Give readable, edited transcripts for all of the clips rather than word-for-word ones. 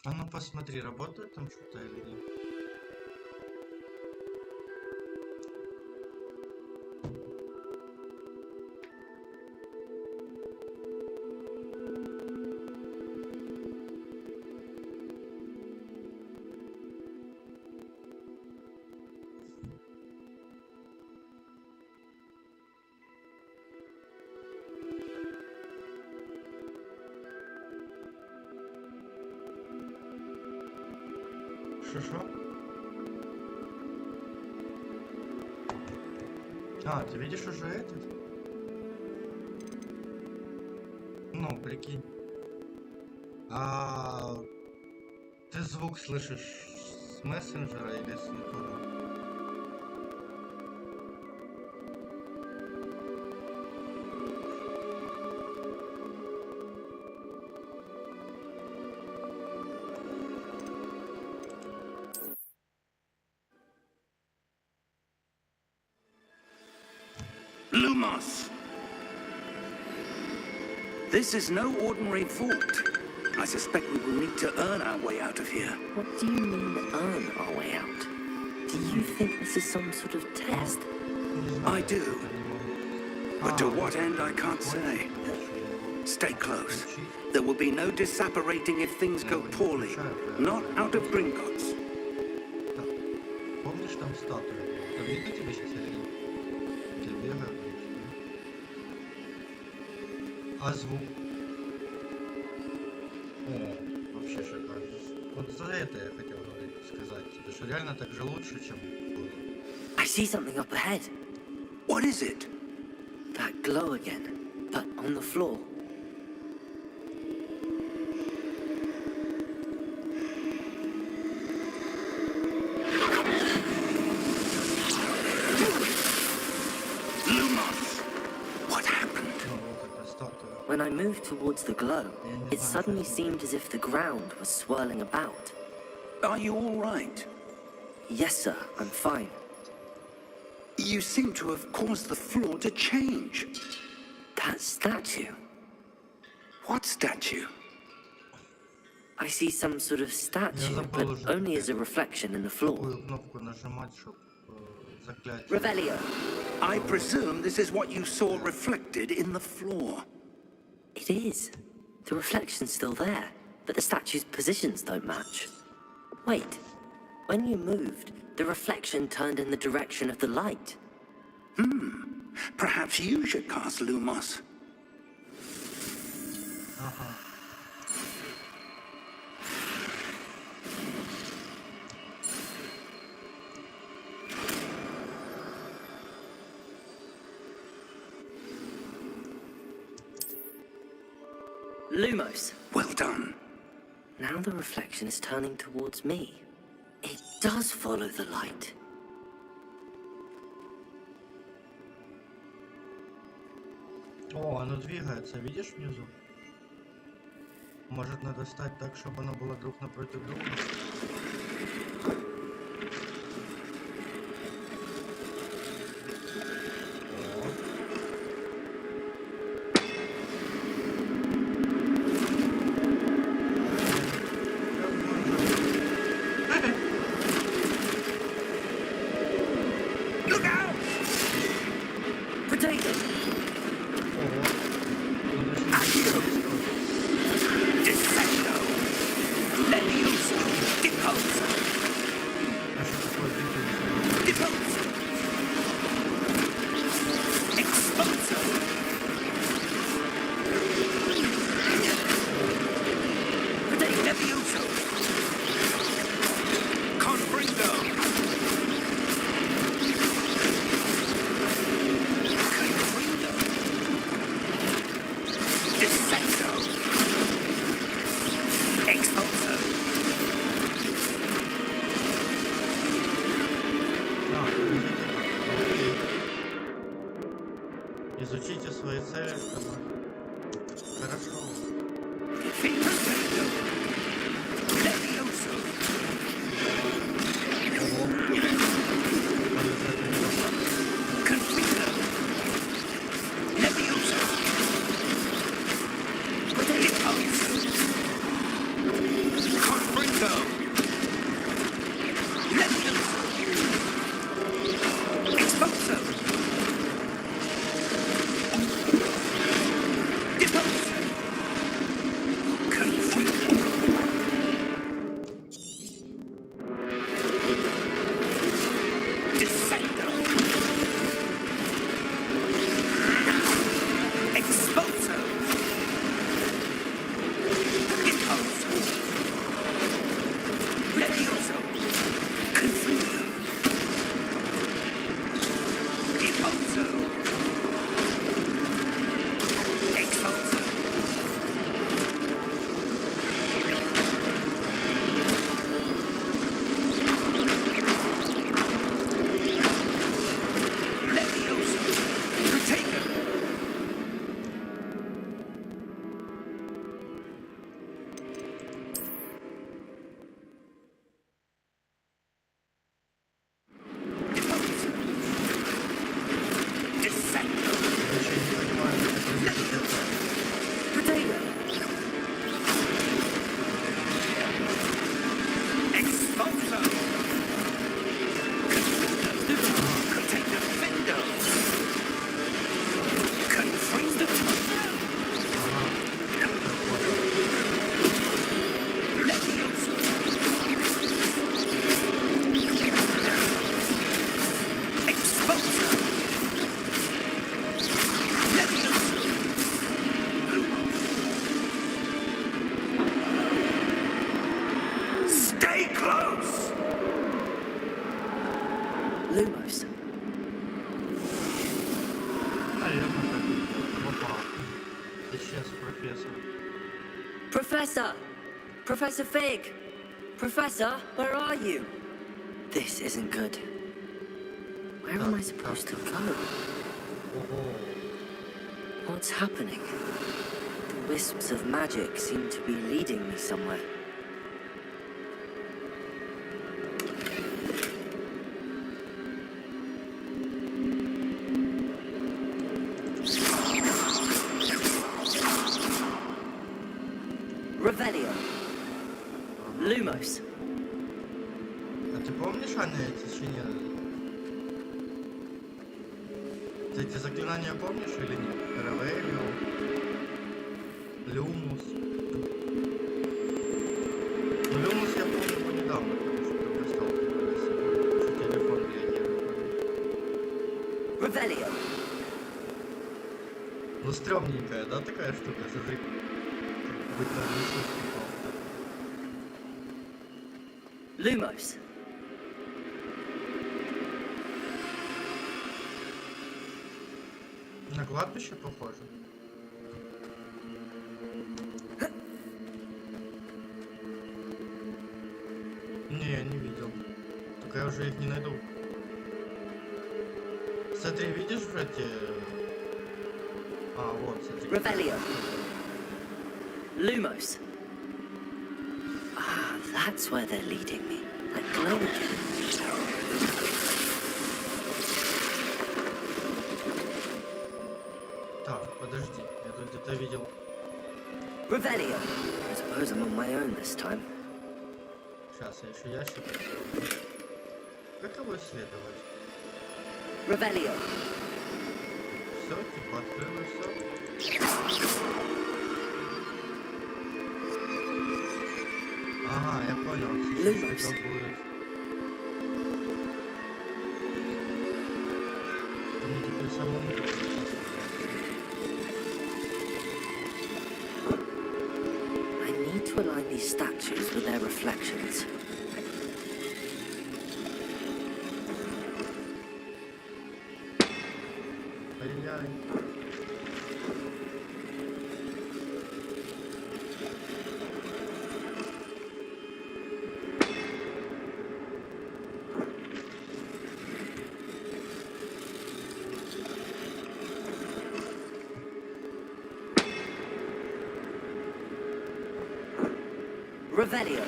А ну посмотри, работает там что-то или нет. Шо? А, ты видишь уже этот? Ну, прикинь. А ты звук слышишь с мессенджера или с ютуба? Lumos! This is no ordinary vault. I suspect we will need to earn our way out of here. What do you mean, earn our way out? Do you think this is some sort of test? I do. But to what end, I can't say. Stay close. There will be no disapparating if things go poorly. Not out of Gringotts. Помнишь там статуя? Это видно тебе сейчас или нет? Я бегаю. А звук? О, вообще шикарно. Вот за это я хотел сказать тебе, что реально так же лучше, чем было. I see something up ahead. What is it? That glow again, but on the floor. When I moved towards the glow, it suddenly seemed as if the ground was swirling about. Are you all right? Yes, sir, I'm fine. You seem to have caused the floor to change. That statue. What statue? I see some sort of statue, but only as a reflection in the floor. Revelio. I presume this is what you saw reflected in the floor. It is. The reflection's still there, but the statue's positions don't match. Wait. When you moved, the reflection turned in the direction of the light. Perhaps you should cast Lumos. Lumos. Well done. Now the reflection is turning towards me. It does follow the light. О, оно двигается, видишь внизу? Может, надо стать так, чтобы оно было друг напротив друга? Изучите свои цели, чтобы... Хорошо. Confirm профессор. Professor! Professor Fig! Professor, where are you? This isn't good. Where am I supposed to go? Ого. What's happening? The wisps of magic seem to be leading me somewhere. Revelio. Lumos. А ты помнишь, Аня, эти чи нет? Ты эти заклинания помнишь или нет? Ревелио, Люмус. Ну, Люмус я помню его недавно, потому что сталкивались. Что телефон реагирует. Revelio. Ну, стрёмненькая, да, такая штука? Смотри, как будто Иисус прикол. Lumos. На кладбище похоже. Не, я не видел. Только я уже их не найду. Смотри, видишь в эти... А, вот, смотри. Revelio. Lumos. Ah, that's where they're leading me. That glow again. Так, подожди, я тут где-то видел. Revelio. I suppose I'm on my own this time. Сейчас, я еще ящик. Как его исследовать? Revelio. Все, типа открылось все. Ага, я понял. Lumos. Что будет. Мне теперь самому. I need to align these statues with their reflections. Ай-яй. Revelio.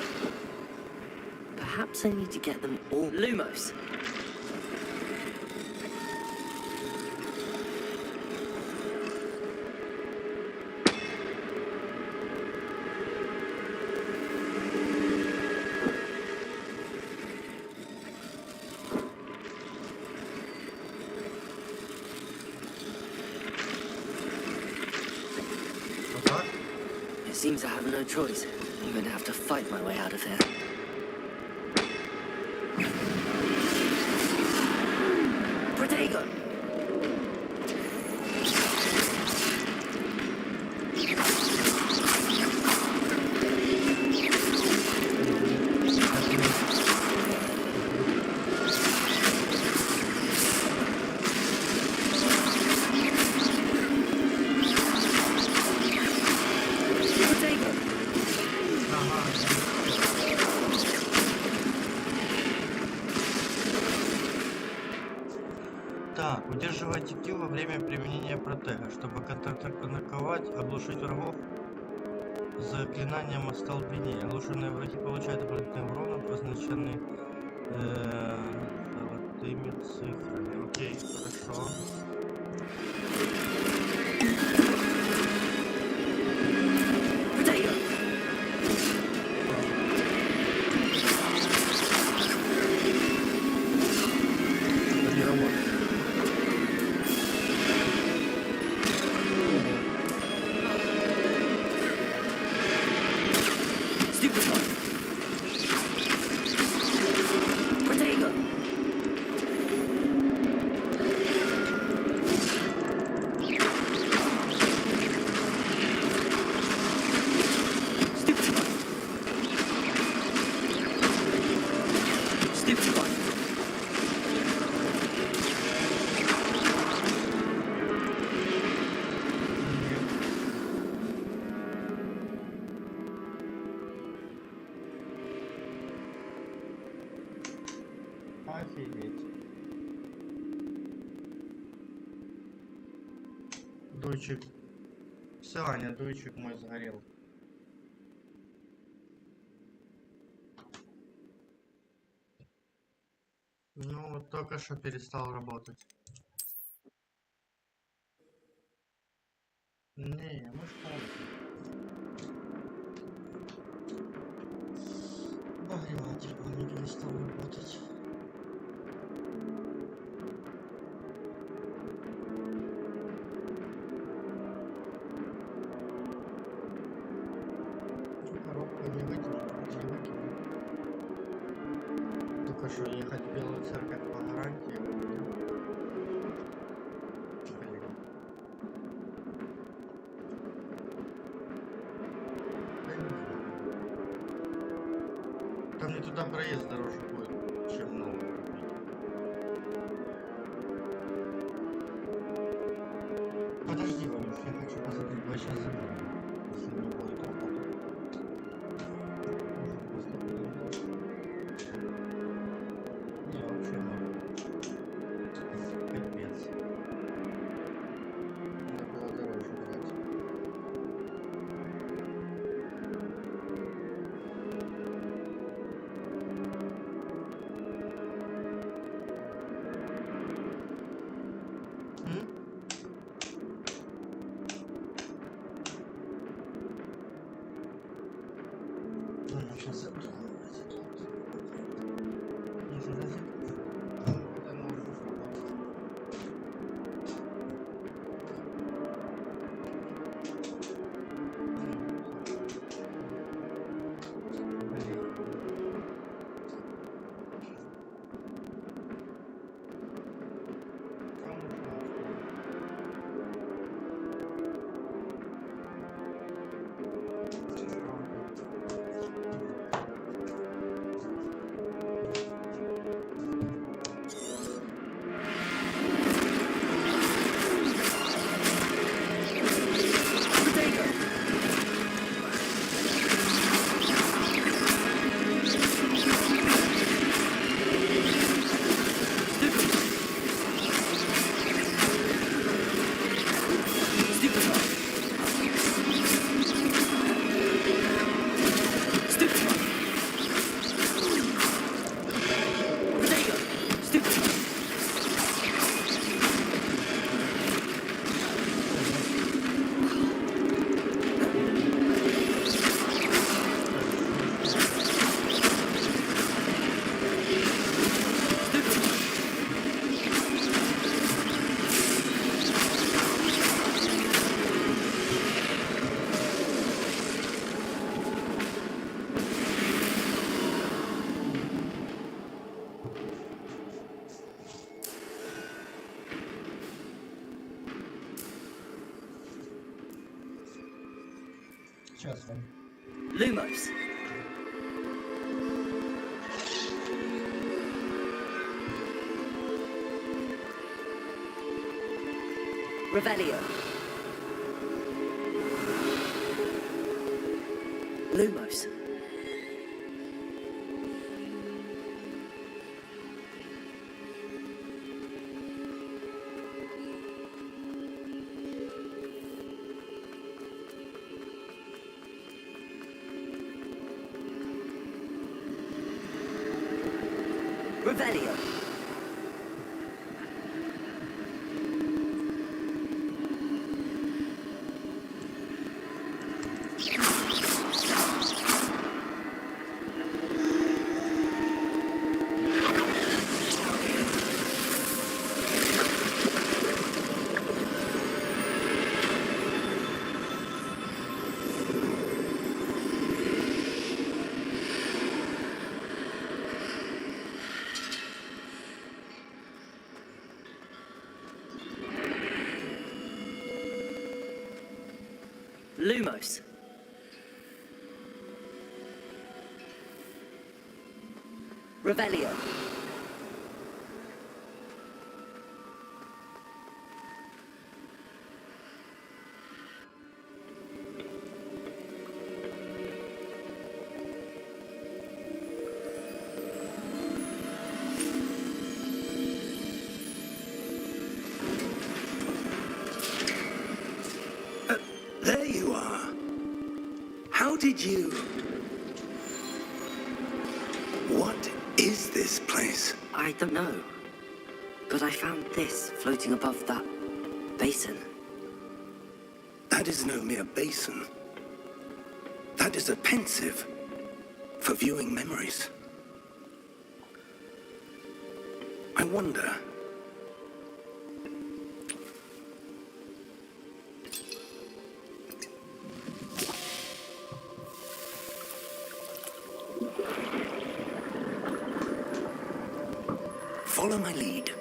Perhaps I need to get them all. Lumos. Вот так? It seems I have no choice. I'm going to have to fight my way out of here. Protego! Protego! Так, удерживайте Q во время применения протега, чтобы контратаковать, оглушить врагов заклинанием остолбенения. Оглушенные враги получают дополнительный урон, обозначенный золотыми цифрами. Окей, хорошо. Protego! Не работает. Stupefy! Protego! Офигеть. Дуйчик. Все, Аня, дуйчик мой сгорел. Ну, вот только что перестал работать. Не, мы ж обогреватель не перестал работать. Коробку не выкинул. Только что ехать в Белую Церковь по гарантии. Там мне туда проезд дороже будет, чем новый. Подожди, Ванюш, я хочу посмотреть 2 часа, если не будет работать. Не, вообще нахуй. Капец. Надо было дороже брать. Ладно, сейчас забуду. Если засекут, это можно сработать. Блин. Там нужно сейчас, Вань. Lumos. Revelio. Lumos. Revelio. Lumos. Revelio. How did you... What is this place? I don't know. But I found this floating above that basin. That is no mere basin. That is a pensive for viewing memories. I wonder... Follow my lead.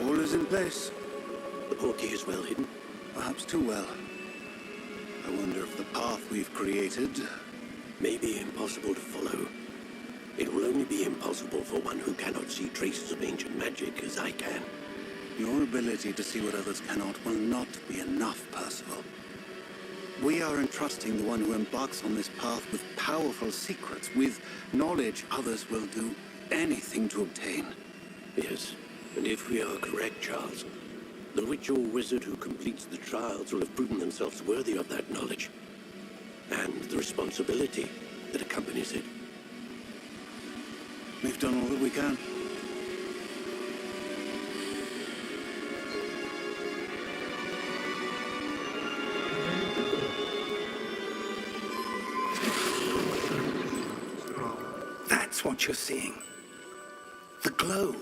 All is in place. The portkey is well hidden. Perhaps too well. I wonder if the path we've created... May be impossible to follow. It will only be impossible for one who cannot see traces of ancient magic as I can. Your ability to see what others cannot will not be enough, Percival. We are entrusting the one who embarks on this path with powerful secrets, with knowledge others will do anything to obtain. Yes, and if we are correct, Charles, the witch or wizard who completes the trials will have proven themselves worthy of that knowledge, and the responsibility that accompanies it. We've done all that we can. That's what you're seeing. The glow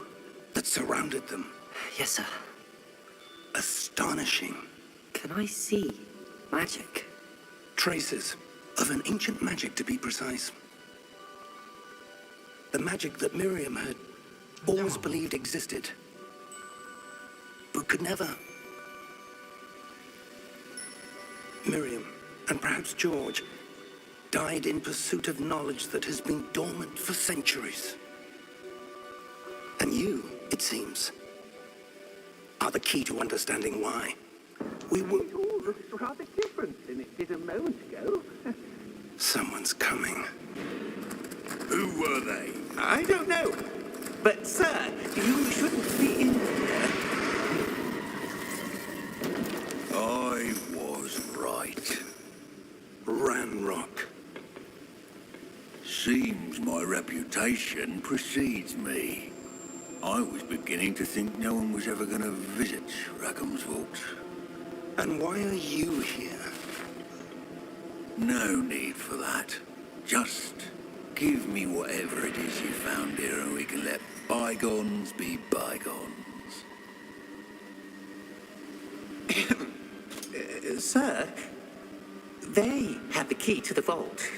that surrounded them. Yes, sir. Astonishing. Can I see magic? Traces of an ancient magic, to be precise. The magic that Miriam had always believed existed, but could never. Miriam, and perhaps George, died in pursuit of knowledge that has been dormant for centuries. And you, it seems, are the key to understanding why. We will... It all looks rather different than it did a moment ago. Someone's coming. Who were they? I don't know. But, sir, you shouldn't be in here. I was right. Ranrock. Seems my reputation precedes me. I was beginning to think no one was ever going to visit Rackham's vault. And why are you here? No need for that. Just give me whatever it is you found here and we can let bygones be bygones. Sir, they have the key to the vault.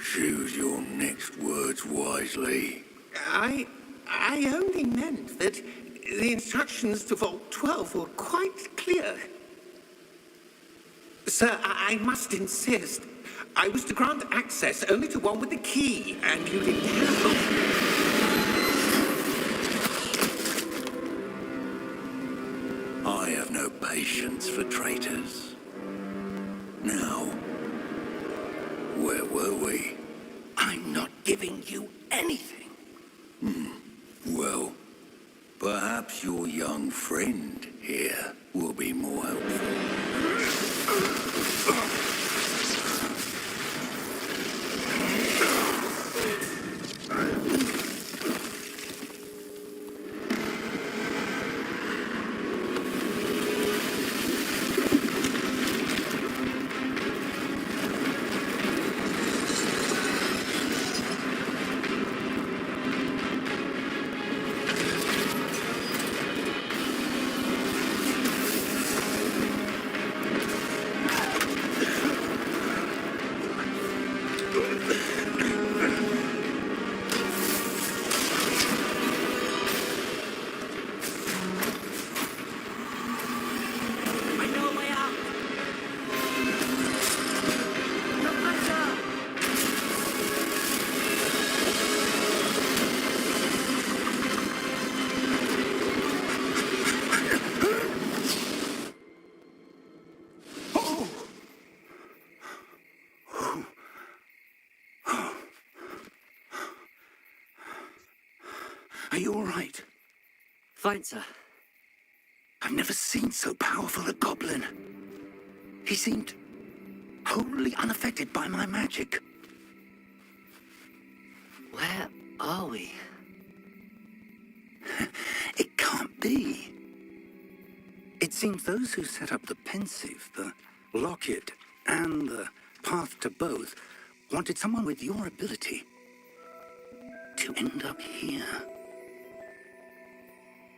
Choose your next words wisely. I only meant that the instructions to Vault 12 were quite clear. Sir, I must insist. I was to grant access only to one with the key, and you didn't have I have no patience for traitors. Now, where were we? I'm not giving you anything. Well, perhaps your young friend here will be more helpful. Are you all right? Fine, sir. I've never seen so powerful a goblin. He seemed wholly unaffected by my magic. Where are we? It can't be. It seems those who set up the pensive, the locket, and the path to both wanted someone with your ability to end up here.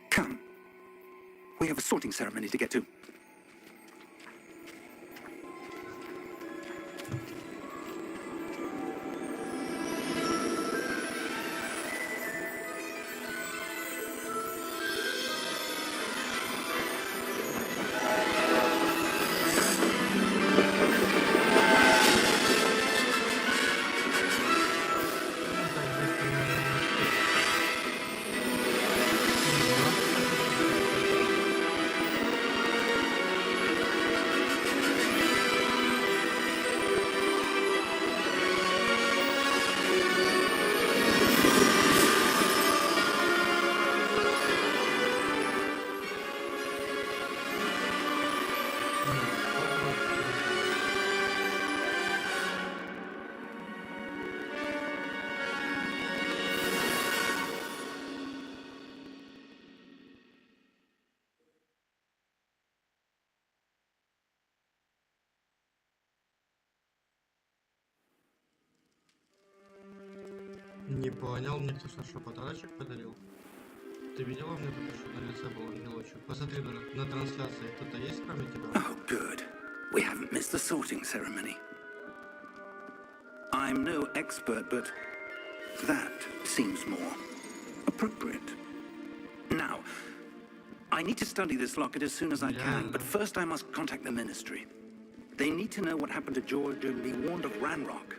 Come. We have a sorting ceremony to get to. Не понял, мне кто-то что, подарочек подарил? Ты видела, у меня только что на лице был ангелочек? Посмотри, на трансляции кто-то есть, кроме тебя? Oh, good. We haven't missed the sorting ceremony. I'm no expert, but that seems more appropriate. Now, I need to study this locket as soon as I can, but first I must contact the ministry. They need to know what happened to George and be warned of Ranrock.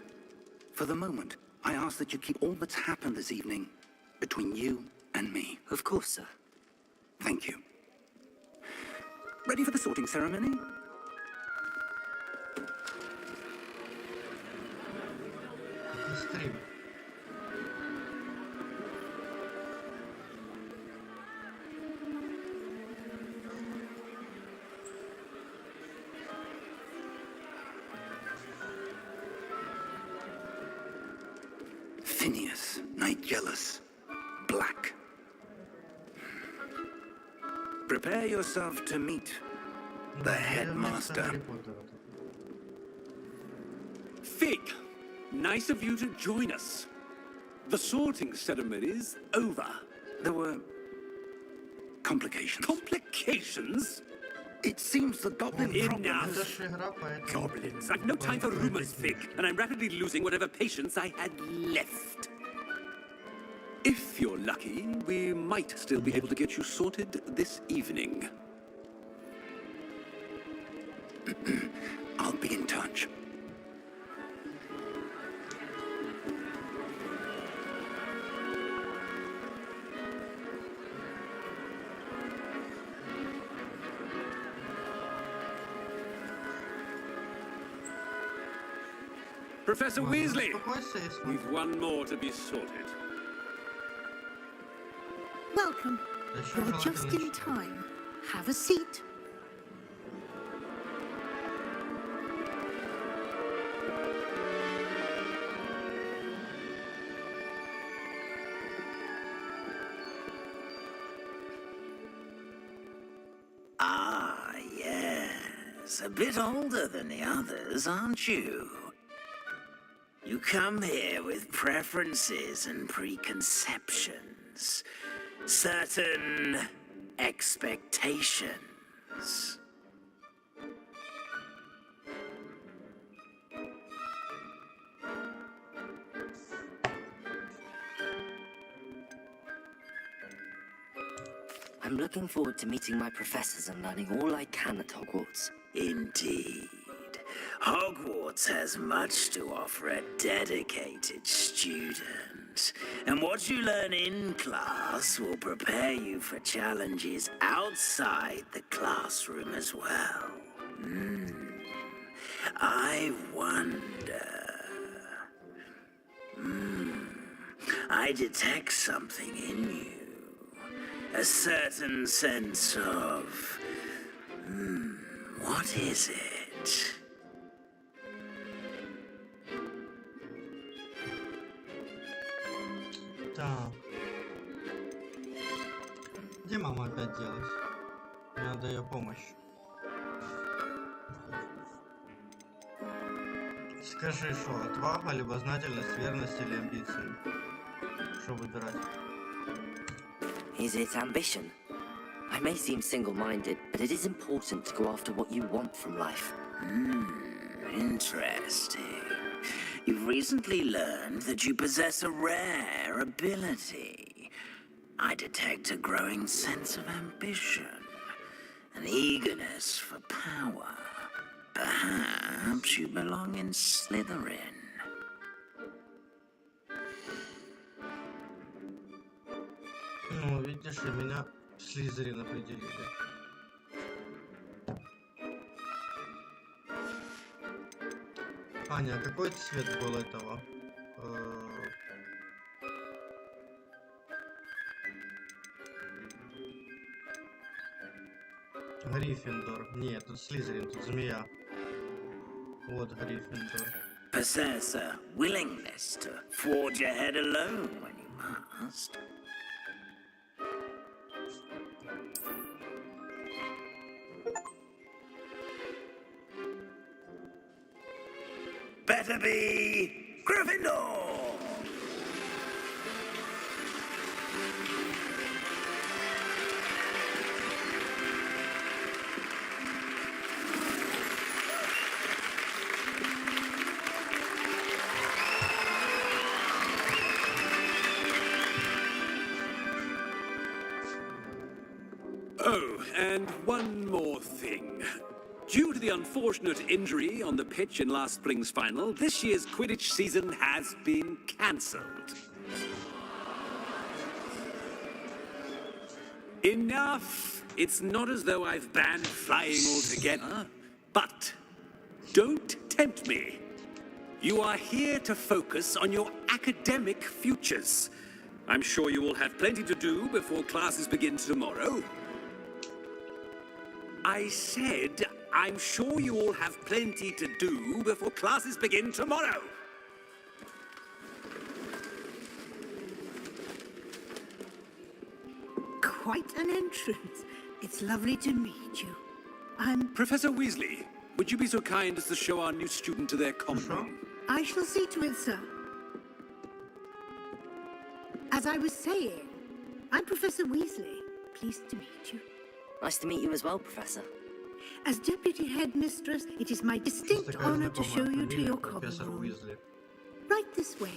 For the moment, I ask that you keep all that's happened this evening between you and me. Of course, sir. Thank you. Ready for the sorting ceremony? Стрим. Phineas, Nigellus, Black. Prepare yourself to meet the headmaster. Fig, nice of you to join us. The sorting ceremony's over. There were complications. Complications? It seems the goblin problem Enough. Это же игра, поэтому... Goblins. I've no time for rumors, Fig, and I'm rapidly losing whatever patience I had left. If you're lucky, we might still be able to get you sorted this evening. I'll be in touch. Professor Weasley, Успокойся и смотри. we've one more to be sorted. Welcome. Еще You're just желательно in time. Have a seat. Ah, yes. A bit older than the others, aren't you? You come here with preferences and preconceptions. Certain expectations. I'm looking forward to meeting my professors and learning all I can at Hogwarts. Indeed. Hogwarts has much to offer a dedicated student. And what you learn in class will prepare you for challenges outside the classroom as well. I wonder... I detect something in you. a certain sense of... what is it? Так. Где мама опять делась? Мне надо ее помощь. Скажи, что отвага, любознательность, верность или амбиции? Что выбирать? Is it ambition? I may seem single-minded, but it is important to go after what you want from life. Interesting. You've recently learned that you possess a rare ability. I detect a growing sense of ambition, an eagerness for power. Perhaps you belong in Slytherin. Ну, видишь, и меня в Слизерин определили. Аня, а какой цвет был этого? Гриффиндор. Нет, тут Слизерин, тут змея. Вот Гриффиндор. Possess a willingness to forge ahead alone when you must. Better be Gryffindor! Oh, and one more thing. Due to the unfortunate injury on the pitch in last spring's final, this year's Quidditch season has been cancelled. Enough! It's not as though I've banned flying altogether, but don't tempt me. You are here to focus on your academic futures. I'm sure you will have plenty to do before classes begin tomorrow. I said, I'm sure you all have plenty to do before classes begin tomorrow. Quite an entrance. It's lovely to meet you. I'm... Professor Weasley, would you be so kind as to show our new student to their common room? I shall see to it, sir. As I was saying, I'm Professor Weasley. Pleased to meet you. Nice to meet you as well, Professor. As Deputy Headmistress, it is my distinct honor to show you to your common room. Right this way.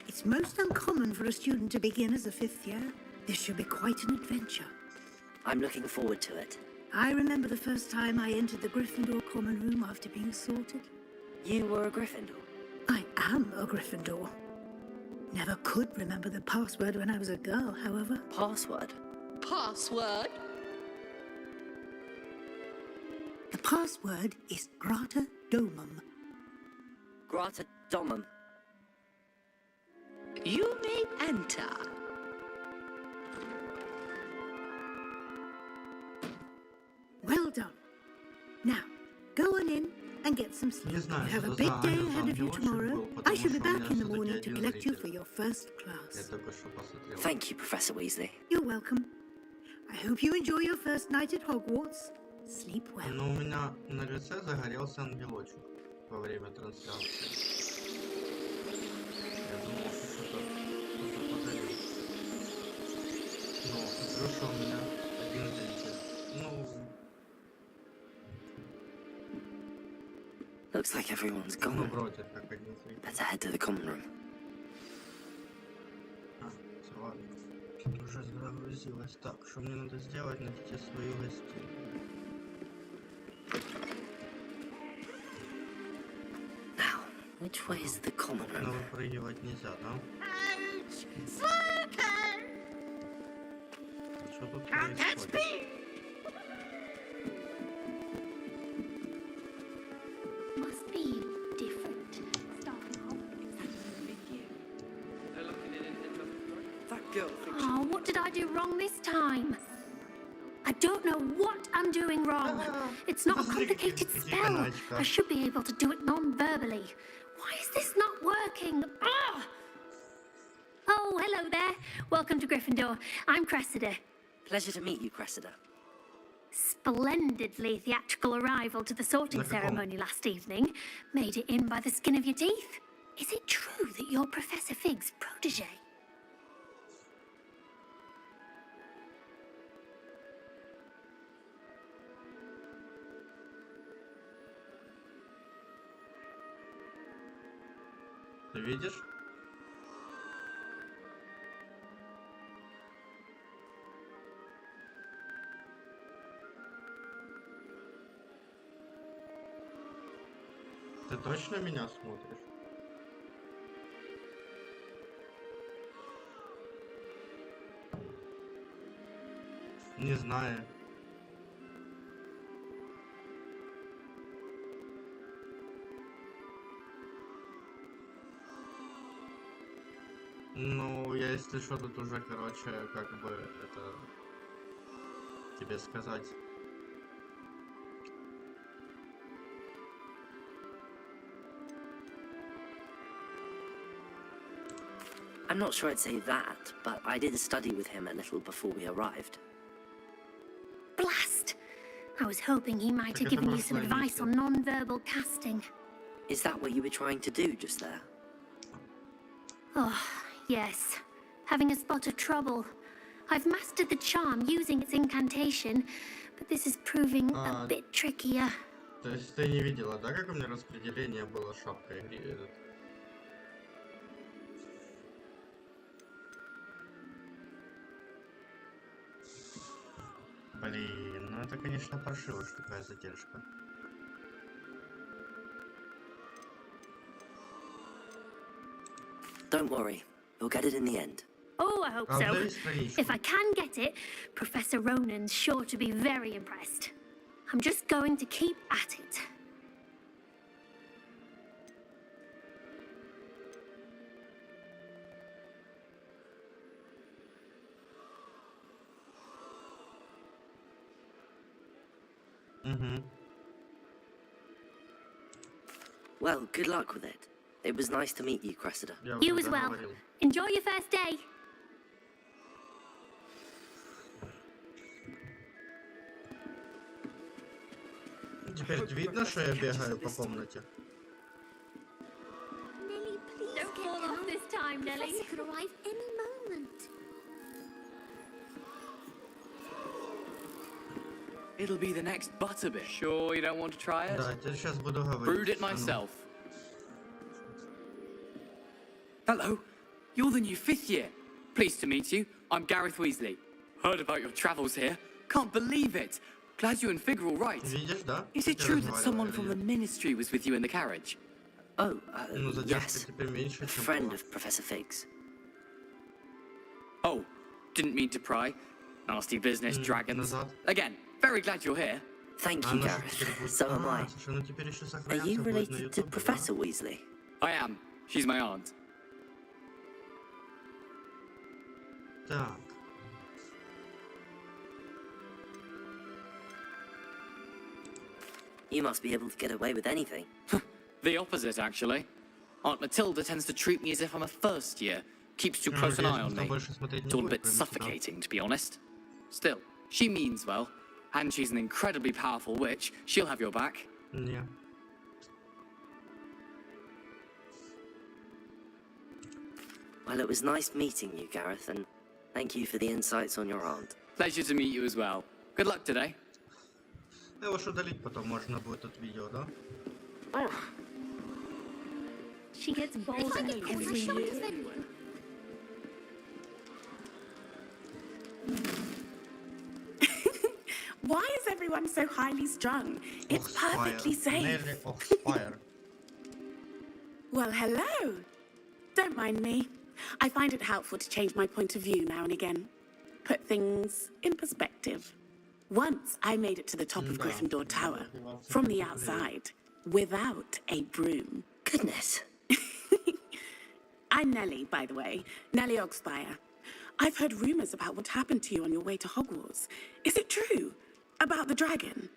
It's most uncommon for a student to begin as a fifth year. This should be quite an adventure. I'm looking forward to it. I remember the first time I entered the Gryffindor common room after being sorted. You were a Gryffindor? I am a Gryffindor. Never could remember the password when I was a girl, however. Password? Password? The password is Grata Domum. Grata Domum. You may enter. Well done. Now, go on in and get some sleep. You have a big day ahead of you tomorrow. I shall be back in the morning to collect you for your first class. Thank you, Professor Weasley. You're welcome. I hope you enjoy your first night at Hogwarts. Sleep well. Но у меня на лице загорелся ангелочек во время трансляции. Я думал, что что-то подарил. Но смотрю, что у меня один зритель. Ну... Looks like everyone's gone. Ну, вроде как один зритель. Let's head to the common room. Все, ладно. Тут уже загрузилось. Так, что мне надо сделать? Найти свою гостиную. Now, which way is the common Но room? выпрыгивать нельзя, да? Что тут происходит? Must be different. Starting off. What did I do wrong this time? I don't know what I'm doing wrong. It's not a complicated spell. I should be able to do it non-verbally. Why is this not working? Ah! Oh, hello there. Welcome to Gryffindor. I'm Cressida. Pleasure to meet you, Cressida. Splendidly theatrical arrival to the sorting ceremony last evening. Made it in by the skin of your teeth. Is it true that you're Professor Fig's protege? Ты видишь? Ты точно меня смотришь? Не знаю. Ну, я если что, тут уже, короче, как бы это тебе сказать. I'm not sure I'd say that, but I did study with him a little before we arrived. Blast! I was hoping he might have given you some advice on non-verbal casting. Is that what you were trying to do just there? Oh, yes. Having a spot of trouble. I've mastered the charm using its incantation, but this is proving a bit trickier. То есть ты не видела, да, как у меня распределение было шапкой? Блин, ну это, конечно, паршиво, что такая задержка. Don't worry, we'll get it in the end. Oh, I hope so. If I can get it, Professor Ronan's sure to be very impressed. I'm just going to keep at it. Well, good luck with it. It was nice to meet you, Cressida. You as well. Enjoy your first day. Теперь видно, что я бегаю по комнате? Nelly, please don't fall off this time, Nelly. Professor could arrive any moment. It'll be the next Butterbeer. Sure you don't want to try it? Да, я сейчас буду говорить. Brewed it myself. Hello, you're the new 5th year. Pleased to meet you. I'm Gareth Weasley. Heard about your travels here. Can't believe it. Glad you and Fig are all right. Видишь, да? Is it true that someone from the ministry was with you in the carriage? Oh, yes. A friend of Professor Fig's. Oh, didn't mean to pry. Nasty business, dragons. Again, very glad you're here. Thank you, Gareth. So am I. Are you related to Professor Weasley? I am. She's my aunt. Так. You must be able to get away with anything. The opposite, actually. Aunt Matilda tends to treat me as if I'm a first year. Keeps too close an eye on me. It's all a bit suffocating, to be honest. Still, she means well. And she's an incredibly powerful witch. She'll have your back. Yeah. Well, it was nice meeting you, Gareth, and thank you for the insights on your aunt. Pleasure to meet you as well. Good luck today. Его ж удалить потом можно будет это видео, да? She gets bolder every year. Why is everyone so highly strung? It's perfectly safe. Well, hello. Don't mind me. I find it helpful to change my point of view now and again. Put things in perspective. Once I made it to the top of Gryffindor Tower, from the outside, without a broom. Goodness. I'm Nellie, by the way. Nellie Ogspire. I've heard rumors about what happened to you on your way to Hogwarts. Is it true? About the dragon?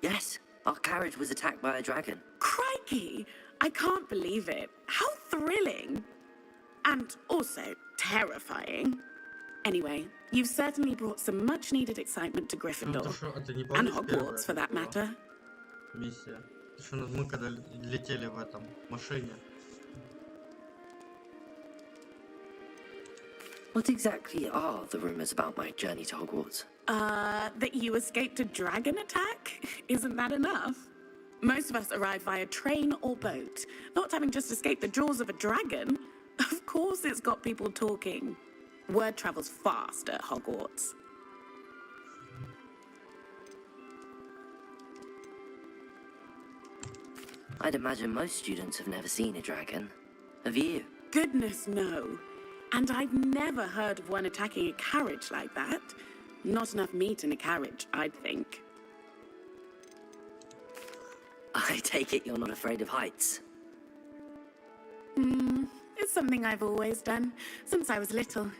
Yes, our carriage was attacked by a dragon. Crikey! I can't believe it. How thrilling! And also terrifying. Anyway, you've certainly brought some much-needed excitement to Gryffindor. And Hogwarts, for that matter. Миссия. Мы когда летели в этом машине. What exactly are the rumors about my journey to Hogwarts? That you escaped a dragon attack? Isn't that enough? Most of us arrive via train or boat, not having just escaped the jaws of a dragon. Of course it's got people talking. Word travels fast at Hogwarts. I'd imagine most students have never seen a dragon. Have you? Goodness, no. And I've never heard of one attacking a carriage like that. Not enough meat in a carriage, I'd think. I take it you're not afraid of heights. It's something I've always done, since I was little.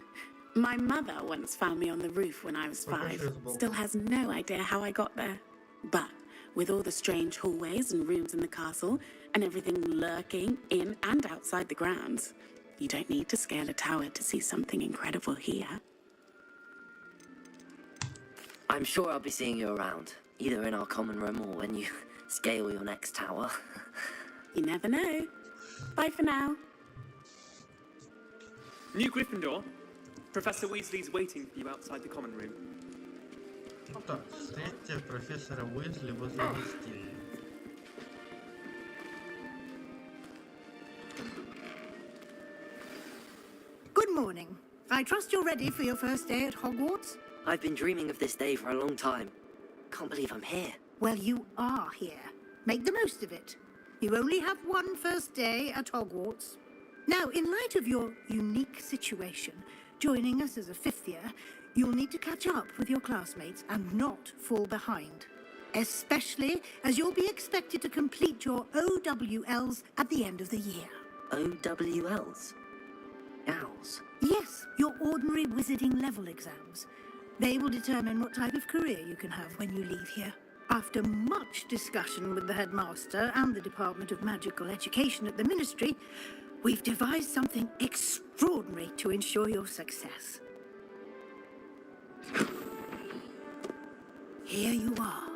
My mother once found me on the roof when I was 5. Still has no idea how I got there. But with all the strange hallways and rooms in the castle, and everything lurking in and outside the grounds, you don't need to scale a tower to see something incredible here. I'm sure I'll be seeing you around, either in our common room or when you scale your next tower. You never know. Bye for now. New Gryffindor. Professor Weasley's waiting for you outside the common room. Ну так, встретьте профессора Уизли возле гостиной. Good morning. I trust you're ready for your first day at Hogwarts? I've been dreaming of this day for a long time. Can't believe I'm here. Well, you are here. Make the most of it. You only have one first day at Hogwarts. Now, in light of your unique situation, joining us as a 5th year, you'll need to catch up with your classmates and not fall behind. Especially as you'll be expected to complete your OWLs at the end of the year. OWLs? Owls? Yes, your ordinary wizarding level exams. They will determine what type of career you can have when you leave here. After much discussion with the headmaster and the Department of Magical Education at the Ministry, we've devised something extraordinary to ensure your success. Here you are.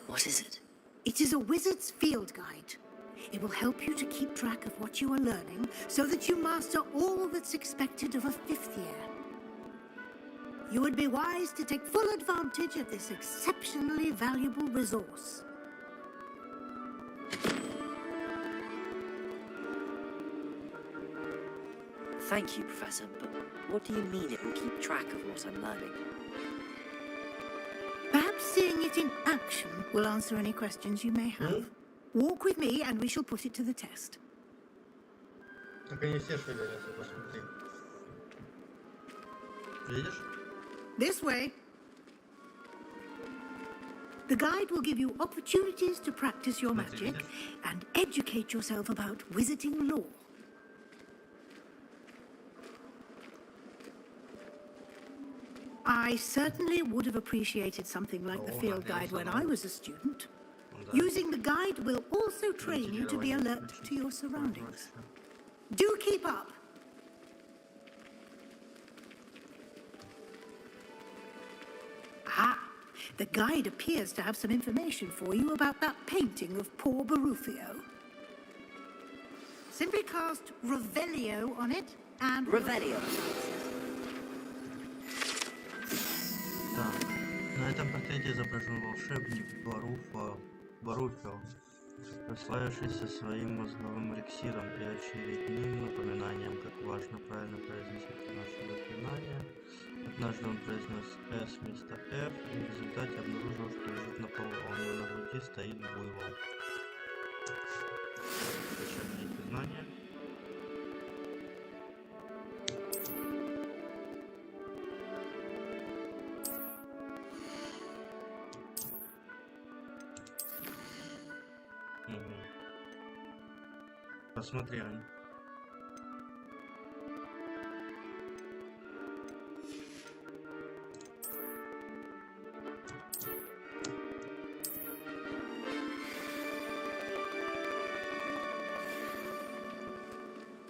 What is it? It is a wizard's field guide. It will help you to keep track of what you are learning so that you master all that's expected of a 5th year. You would be wise to take full advantage of this exceptionally valuable resource. Thank you, Professor, but what do you mean it will keep track of what I'm learning? Perhaps seeing it in action will answer any questions you may have. Walk with me and we shall put it to the test. Так они все шевелятся, посмотри. Видишь? This way. The guide will give you opportunities to practice your magic and educate yourself about wizarding lore. I certainly would have appreciated something like the field guide when I was a student. Using the guide will also train you to be alert to your surroundings. Do keep up! Ah, the guide appears to have some information for you about that painting of poor Barufio. Simply cast Revelio on it and... Revelio. Так, на этом портрете изображен волшебник Баруфио, прославившийся своим мозговым эликсиром и очередным напоминанием, как важно правильно произносить наши заклинания. Однажды он произнес «С» вместо «F» и в результате обнаружил, что лежит на полу, а у него на груди стоит буйвол. Учебники знания. Посмотрели.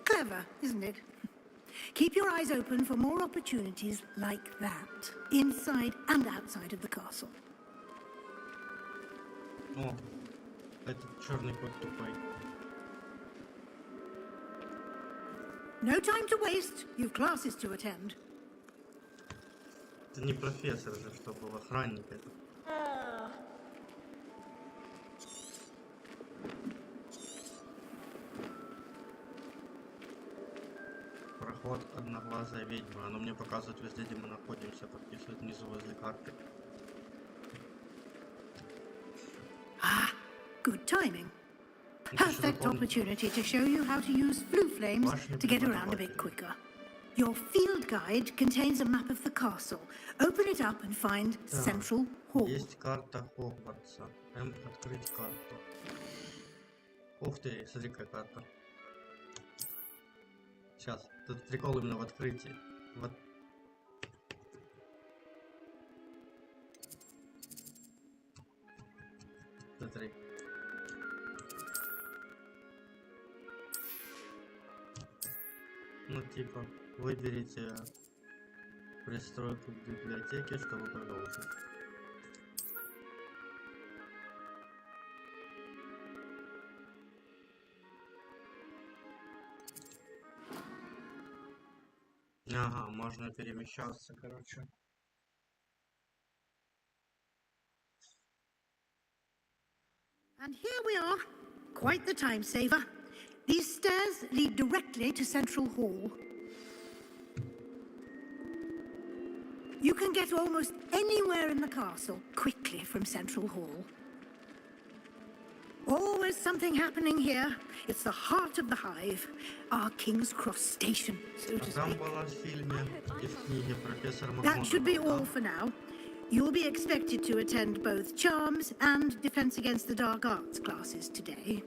Clever, isn't it? Keep your eyes open for more opportunities like that, inside and outside of the castle. О, этот черный кот тупой. No time to waste. You've classes to attend. Это не профессор же, что был охранник этот. Проход одноглазая ведьма. Оно мне показывает везде, где мы находимся, подписывает внизу возле карты. Good timing. Perfect opportunity to show you how to use flue flames to get around a bit quicker. Your field guide contains a map of the castle. Open it up and find Central Hall. Есть карта Хогвартса. Открыть карту. Ух ты, смотри какая карта. Сейчас, тут прикол именно в открытии. Вот. Смотри. Ну типа, выберите пристройку к библиотеке, чтобы продолжить. Ага, можно перемещаться, короче. And here we are. Quite the time saver. These stairs lead directly to Central Hall. You can get almost anywhere in the castle quickly from Central Hall. Always something happening here. It's the heart of the hive, our King's Cross station, so to speak. That should be all for now. You'll be expected to attend both Charms and Defense Against the Dark Arts classes today.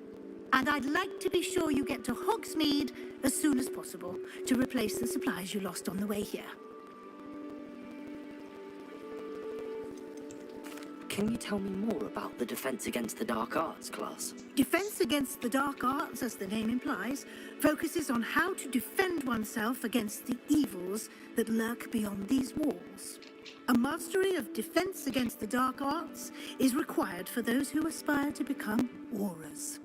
And I'd like to be sure you get to Hogsmeade as soon as possible to replace the supplies you lost on the way here. Can you tell me more about the Defense Against the Dark Arts class? Defense Against the Dark Arts, as the name implies, focuses on how to defend oneself against the evils that lurk beyond these walls. A mastery of Defense Against the Dark Arts is required for those who aspire to become Aurors.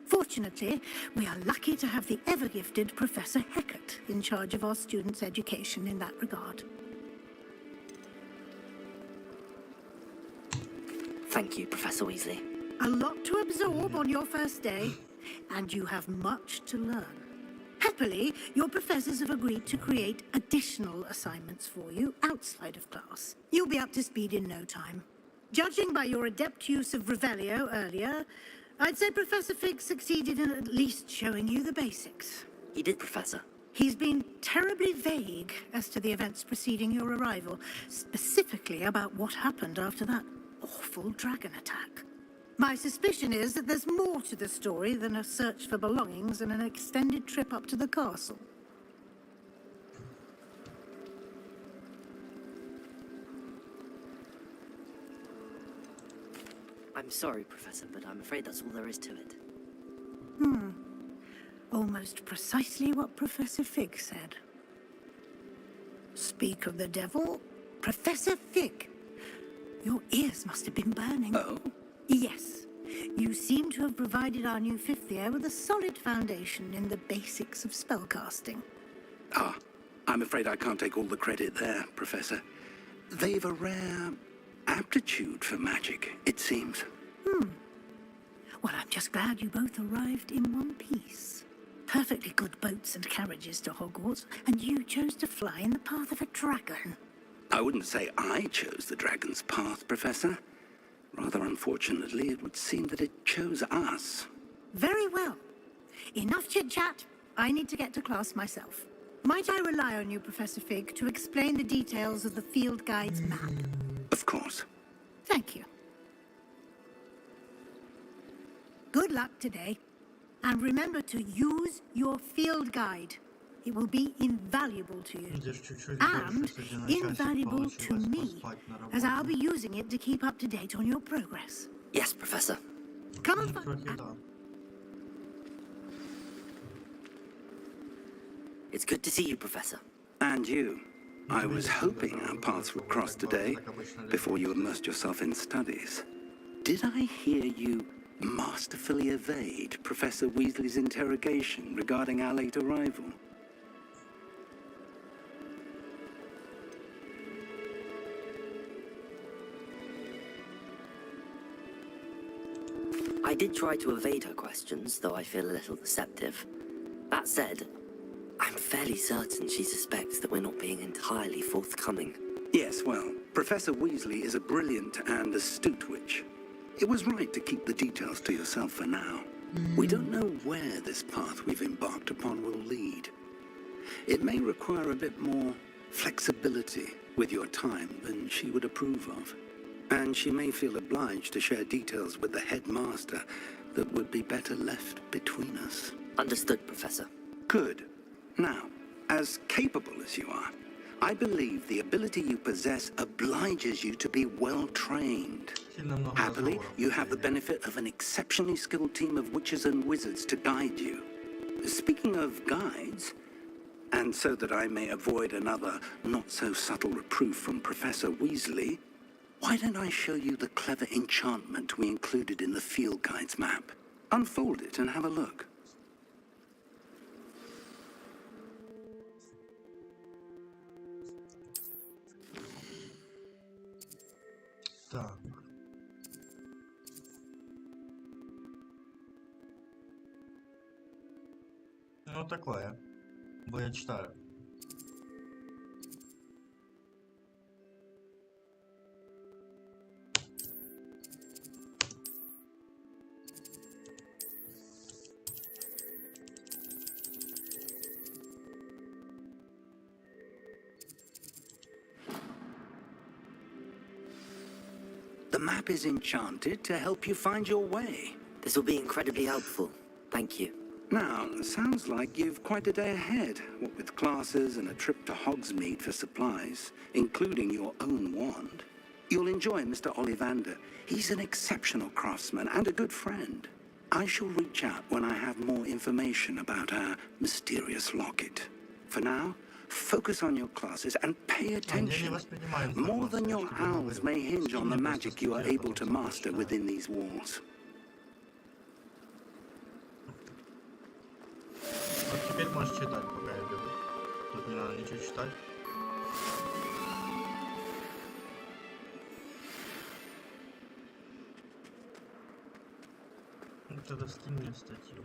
Fortunately, we are lucky to have the ever-gifted Professor Heckert in charge of our students' education in that regard. Thank you, Professor Weasley. A lot to absorb on your first day, and you have much to learn. Happily, your professors have agreed to create additional assignments for you outside of class. You'll be up to speed in no time. Judging by your adept use of Revelio earlier, I'd say Professor Fig succeeded in at least showing you the basics. He did, Professor. He's been terribly vague as to the events preceding your arrival, specifically about what happened after that awful dragon attack. My suspicion is that there's more to the story than a search for belongings and an extended trip up to the castle. I'm sorry, Professor, but I'm afraid that's all there is to it. Almost precisely what Professor Fig said. Speak of the devil, Professor Fig. Your ears must have been burning. Oh? Yes. You seem to have provided our new fifth year with a solid foundation in the basics of spellcasting. Ah, I'm afraid I can't take all the credit there, Professor. They've a rare aptitude for magic, it seems. Well, I'm just glad you both arrived in one piece. Perfectly good boats and carriages to Hogwarts, and you chose to fly in the path of a dragon. I wouldn't say I chose the dragon's path, Professor. Rather unfortunately, it would seem that it chose us. Very well. Enough chit-chat. I need to get to class myself. Might I rely on you, Professor Fig, to explain the details of the field guide's map? Of course. Thank you. Good luck today. And remember to use your field guide. It will be invaluable to you. And invaluable to me, as I'll be using it to keep up to date on your progress. Yes, Professor. Come on. It's good to see you, Professor. And you. I was hoping our paths would cross today, before you immersed yourself in studies. Did I hear you masterfully evade Professor Weasley's interrogation regarding our late arrival? I did try to evade her questions, though I feel a little deceptive. That said, I'm fairly certain she suspects that we're not being entirely forthcoming. Yes, well, Professor Weasley is a brilliant and astute witch. It was right to keep the details to yourself for now. We don't know where this path we've embarked upon will lead. It may require a bit more flexibility with your time than she would approve of. And she may feel obliged to share details with the headmaster that would be better left between us. Understood, Professor. Good. Now, as capable as you are, I believe the ability you possess obliges you to be well-trained. Happily, you have the benefit of an exceptionally skilled team of witches and wizards to guide you. Speaking of guides, and so that I may avoid another not-so-subtle reproof from Professor Weasley, why don't I show you the clever enchantment we included in the field guide's map? Unfold it and have a look. Так. Ну, такое. Бо я читаю. The map is enchanted to help you find your way. This will be incredibly helpful. Thank you. Now, sounds like you've quite a day ahead, what with classes and a trip to Hogsmeade for supplies, including your own wand. You'll enjoy Mr. Ollivander. He's an exceptional craftsman and a good friend. I shall reach out when I have more information about our mysterious locket. For now, focus on your classes and pay attention. More than your owls may hinge on the magic you are able to master within these walls. Вот теперь можешь читать, пока я бегу. Тут не надо ничего читать. Ну тогда скинь мне статью.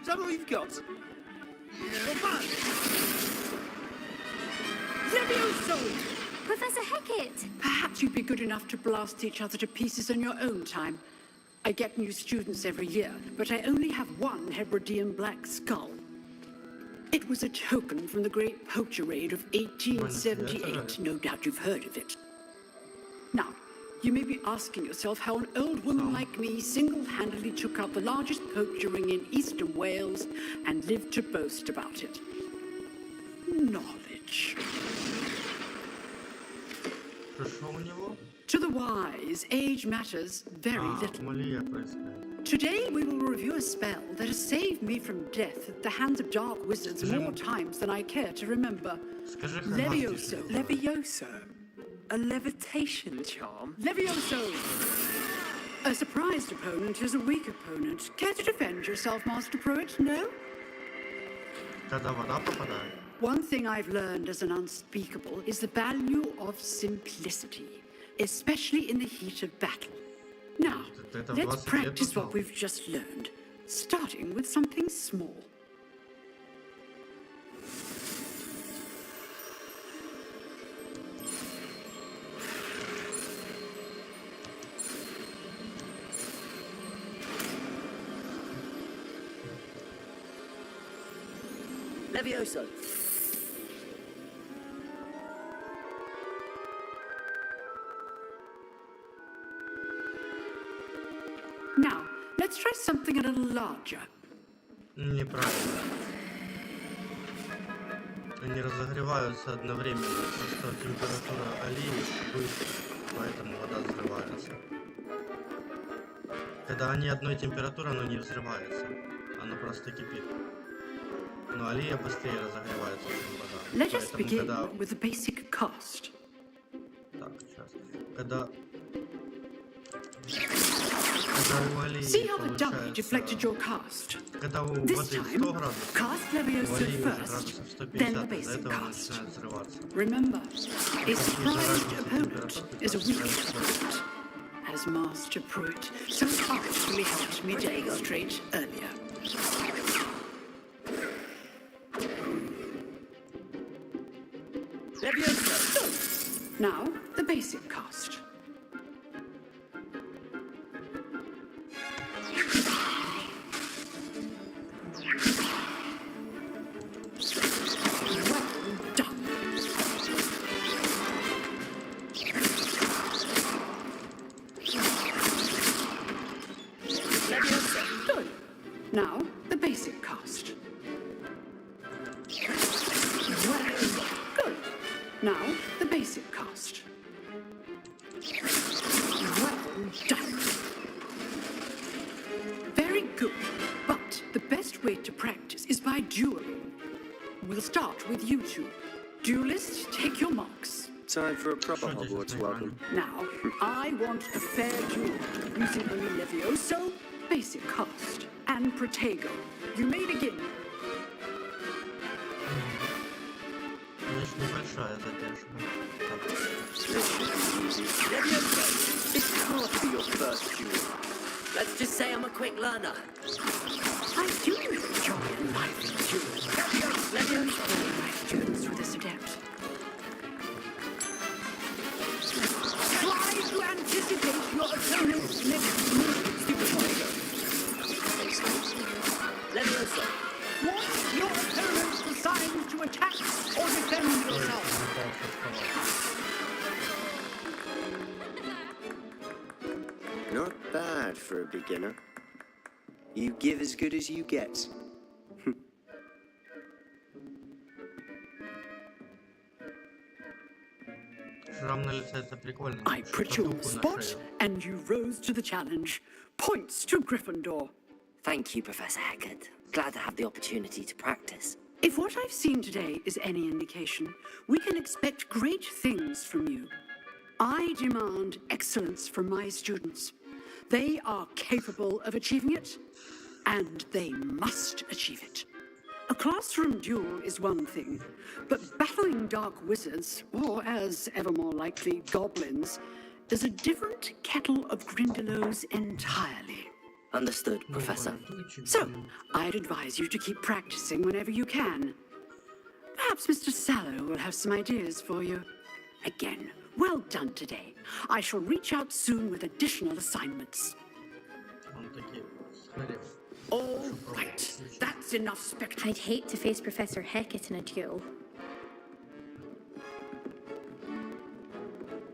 Is that all you've got? Professor Hecat! Perhaps you'd be good enough to blast each other to pieces on your own time. I get new students every year, but I only have one Hebridean black skull. It was a token from the Great Poacher Raid of 1878. No doubt you've heard of it. Now, you may be asking yourself how an old woman like me single-handedly took out the largest poacher ring in eastern Wales and lived to boast about it. knowledge. Что у него? To the wise, age matters very little. Малия происходит. Today we will review a spell that has saved me from death at the hands of dark wizards more times than I care to remember. Levioso. Levioso? A levitation charm? Levioso! A surprised opponent is a weak opponent. Care to defend yourself, Master Pruitt? No? Когда вода попадает. One thing I've learned as an unspeakable is the value of simplicity, especially in the heat of battle. Now, let's practice what we've just learned, starting with something small. Levioso. Now, let's try something a little larger. Неправильно. Они разогреваются одновременно, просто температура олии выше, поэтому вода взрывается. Когда они одной температуры, оно не взрывается, оно просто кипит. Но олия быстрее разогревается, чем вода. Let us Поэтому, begin когда... with the basic cast. Так, сейчас. Когда у олии See how the dummy deflected your cast. Когда у This воды time, 100 градусов, cast у Levioso олии уже first, градусов then the 150, из-за basic этого она cast. начинает взрываться. Remember, a surprised opponent is a weak opponent. As Master Pruitt so artfully helped me demonstrate earlier. Now, the basic cast. Well done. Good. Now, the basic cast. Well, good. Now, the basic cast. Well done. Very good. But the best way to practice is by dueling. We'll start with you two. Duelists, take your marks. Time for a proper Hogwarts welcome. Now, I want a fair duel using only Levioso, basic cast, and Protego. You may begin. Лишь небольшая задержка. Levioso, this can't be your first duel. Let's just say I'm a quick learner. I do enjoy a lively duel. Levioso, my students with this adept. Try to anticipate your opponent's next move, stupid boy. Levioso. Want your opponent assigned to attack or defend yourself? Not bad for a beginner. You give as good as you get. Шрам на лице это прикольно. I put you on the spot, and you rose to the challenge. Points to Gryffindor. Thank you, Professor Heckert. Glad to have the opportunity to practice. If what I've seen today is any indication, we can expect great things from you. I demand excellence from my students. They are capable of achieving it, and they must achieve it. A classroom duel is one thing, but battling dark wizards, or as ever more likely, goblins, is a different kettle of Grindylows entirely. Understood, Professor. So, I'd advise you to keep practicing whenever you can. Perhaps Mr. Sallow will have some ideas for you. Again, well done today. I shall reach out soon with additional assignments. All right, that's enough spectacle. I'd hate to face Professor Heckett in a duel.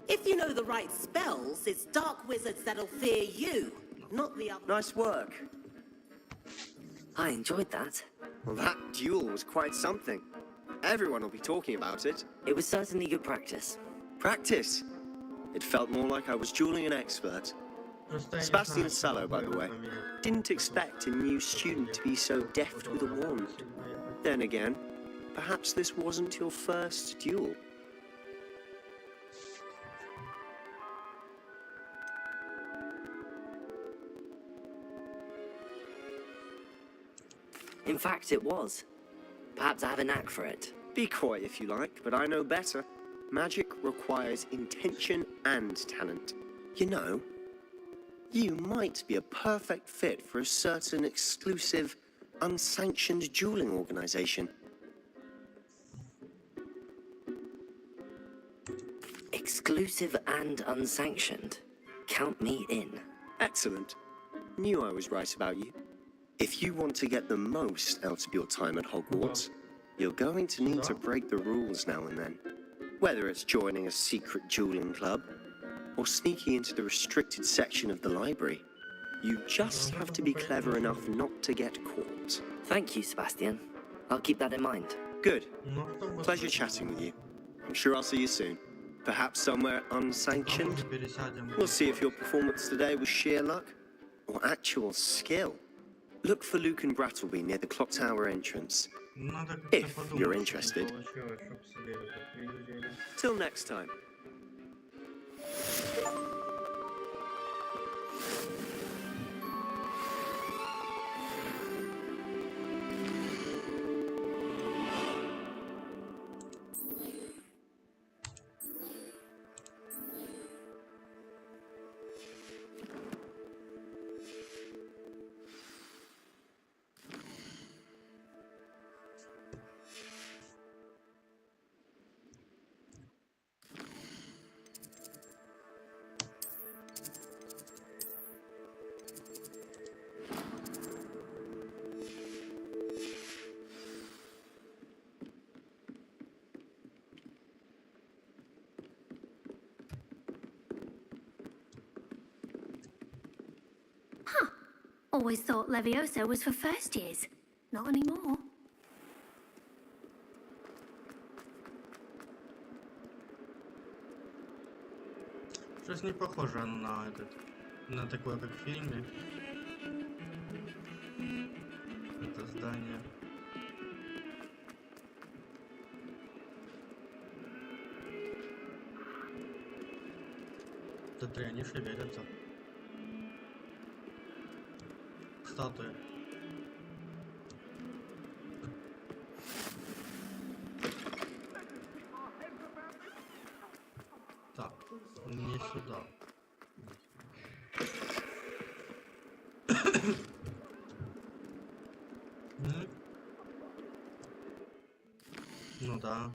If you know the right spells, it's dark wizards that'll fear you, not the other. Nice work. I enjoyed that. Well, that duel was quite something. Everyone will be talking about it. It was certainly good practice. Practice? It felt more like I was dueling an expert. Sebastian Sallow, by the way. Didn't expect a new student to be so deft with a wand. Then again, perhaps this wasn't your first duel. In fact, it was. Perhaps I have a knack for it. Be coy if you like, but I know better. Magic requires intention and talent. You know, you might be a perfect fit for a certain exclusive, unsanctioned dueling organization. Exclusive and unsanctioned. Count me in. Excellent. Knew I was right about you. If you want to get the most out of your time at Hogwarts, you're going to need to break the rules now and then. Whether it's joining a secret dueling club, or sneaking into the restricted section of the library, you just have to be clever enough not to get caught. Thank you, Sebastian. I'll keep that in mind. Good. Pleasure chatting with you. I'm sure I'll see you soon. Perhaps somewhere unsanctioned. We'll see if your performance today was sheer luck or actual skill. Look for Luke and Brattleby near the clock tower entrance, if you're interested. Till next time. Always thought Leviosa was for first years. Not anymore. Щось не похоже на такое, как в фильме. Это здание. Смотри, они шевелятся. Статуя. Так, не сюда. Ну да.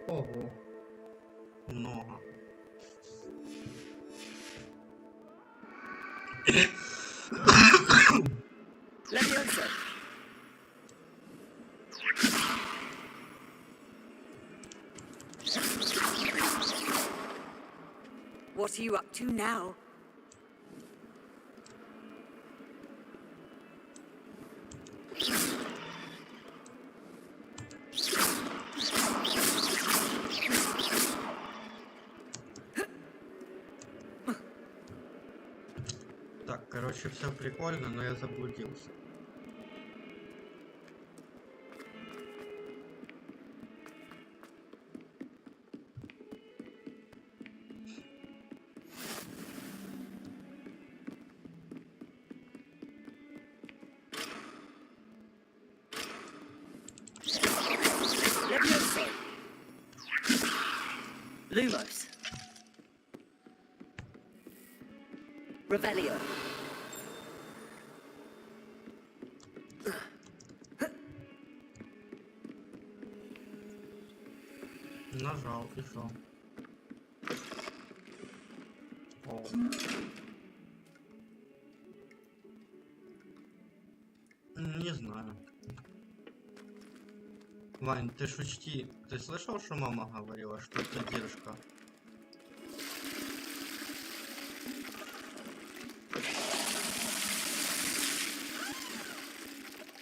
Ого. Много. Leviosa. What are you up to now? Так, короче, все прикольно, но я заблудился. Leviosa. Lumos. Revelio. Нажал, и шо? О. не знаю. Вань, ты ж учти, ты слышал, что мама говорила, что задержка?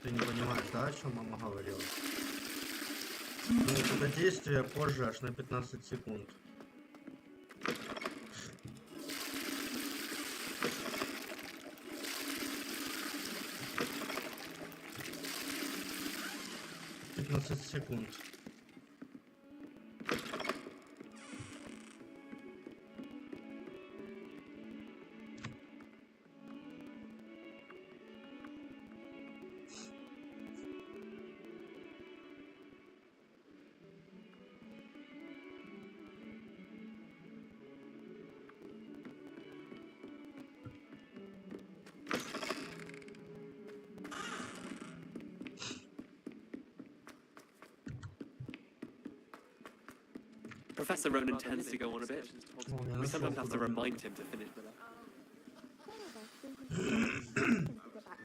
Ты не понимаешь, да, о чем мама говорила? Ну, это действие позже аж на 15 секунд. Секунд. Professor Ronan tends to go on a bit. We sometimes have to remind him to finish the lesson.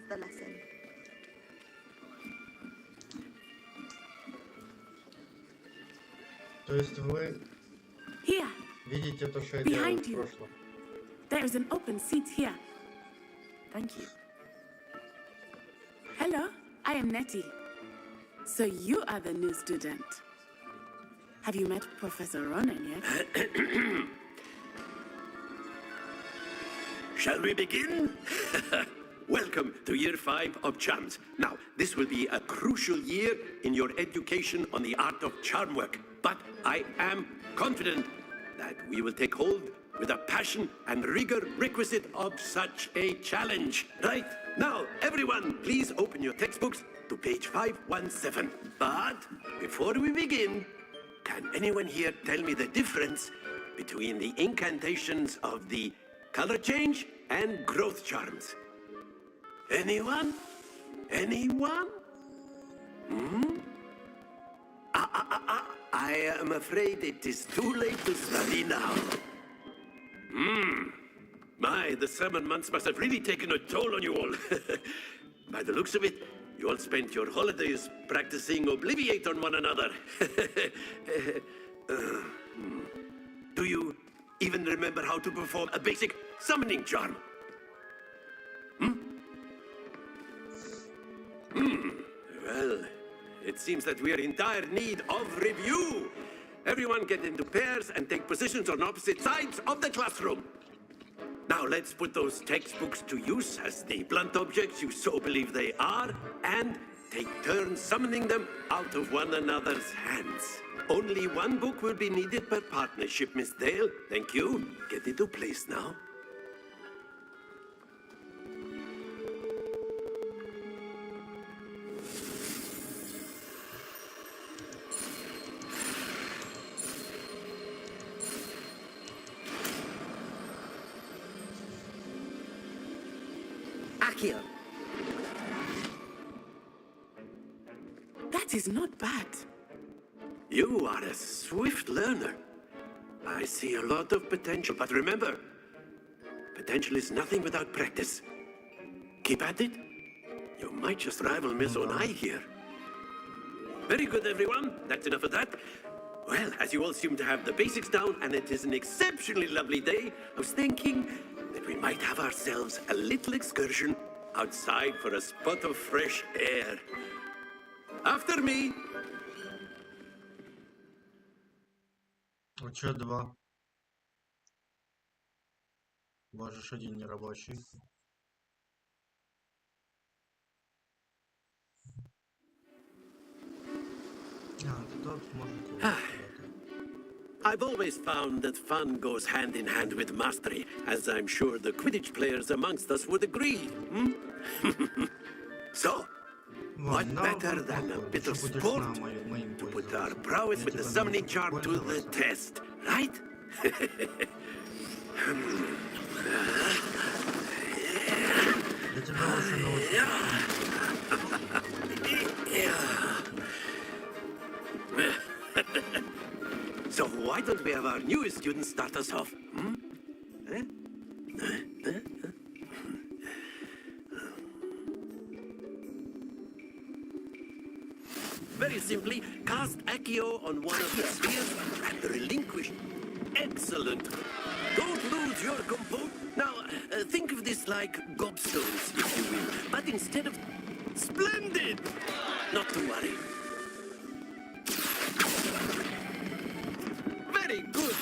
The lesson. То есть вы Here, видите то, что я делаю behind в you. прошлом? There is an open seat here. Thank you. Hello, I am Nettie. So you are the new student. Have you met Professor Ronan yet? Shall we begin? Welcome to Year 5 of Charms. Now, this will be a crucial year in your education on the art of charm work. But I am confident that we will take hold with a passion and rigor requisite of such a challenge. Right? Now, everyone, please open your textbooks to page 517. But before we begin, can anyone here tell me the difference between the incantations of the color change and growth charms? Anyone? Anyone? I am afraid it is too late to study now. My, the summer months must have really taken a toll on you all. By the looks of it, you all spent your holidays practicing Obliviate on one another. Do you even remember how to perform a basic summoning charm? Well, it seems that we are in dire need of review. Everyone get into pairs and take positions on opposite sides of the classroom. Now let's put those textbooks to use as the blunt objects you so believe they are, and take turns summoning them out of one another's hands. Only one book will be needed per partnership, Miss Dale. Thank you. Get into place now. Accio. That is not bad. You are a swift learner. I see a lot of potential, but remember, potential is nothing without practice. Keep at it. You might just rival Miss Onai here. Very good, everyone. That's enough of that. Well, as you all seem to have the basics down, and it is an exceptionally lovely day, I was thinking that we might have ourselves a little excursion outside for a spot of fresh air. After me. Учет 2. Можешь один нерабочий. I've always found that fun goes hand in hand with mastery, as I'm sure the Quidditch players amongst us would agree. So, what better than a bit of sport to put our prowess with the summoning charm to the test, right? So why don't we have our newest student start us off? Very simply, cast Accio on one of the spheres and relinquish. Excellent. Don't lose your composure. Now, think of this like gobstones, if you will. But instead of... Splendid! Not to worry. Very good.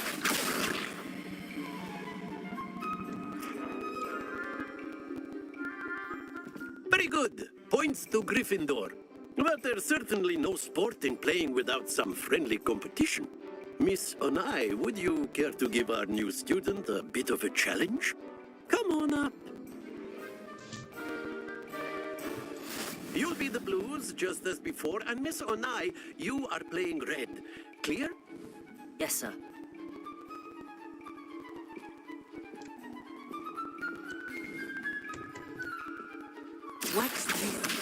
Very good. Points to Gryffindor. But there's certainly no sport in playing without some friendly competition. Miss Onai, would you care to give our new student a bit of a challenge? Come on up. You'll be the blues, just as before, and Miss Onai, you are playing red. Clear? Yes, sir. What's this?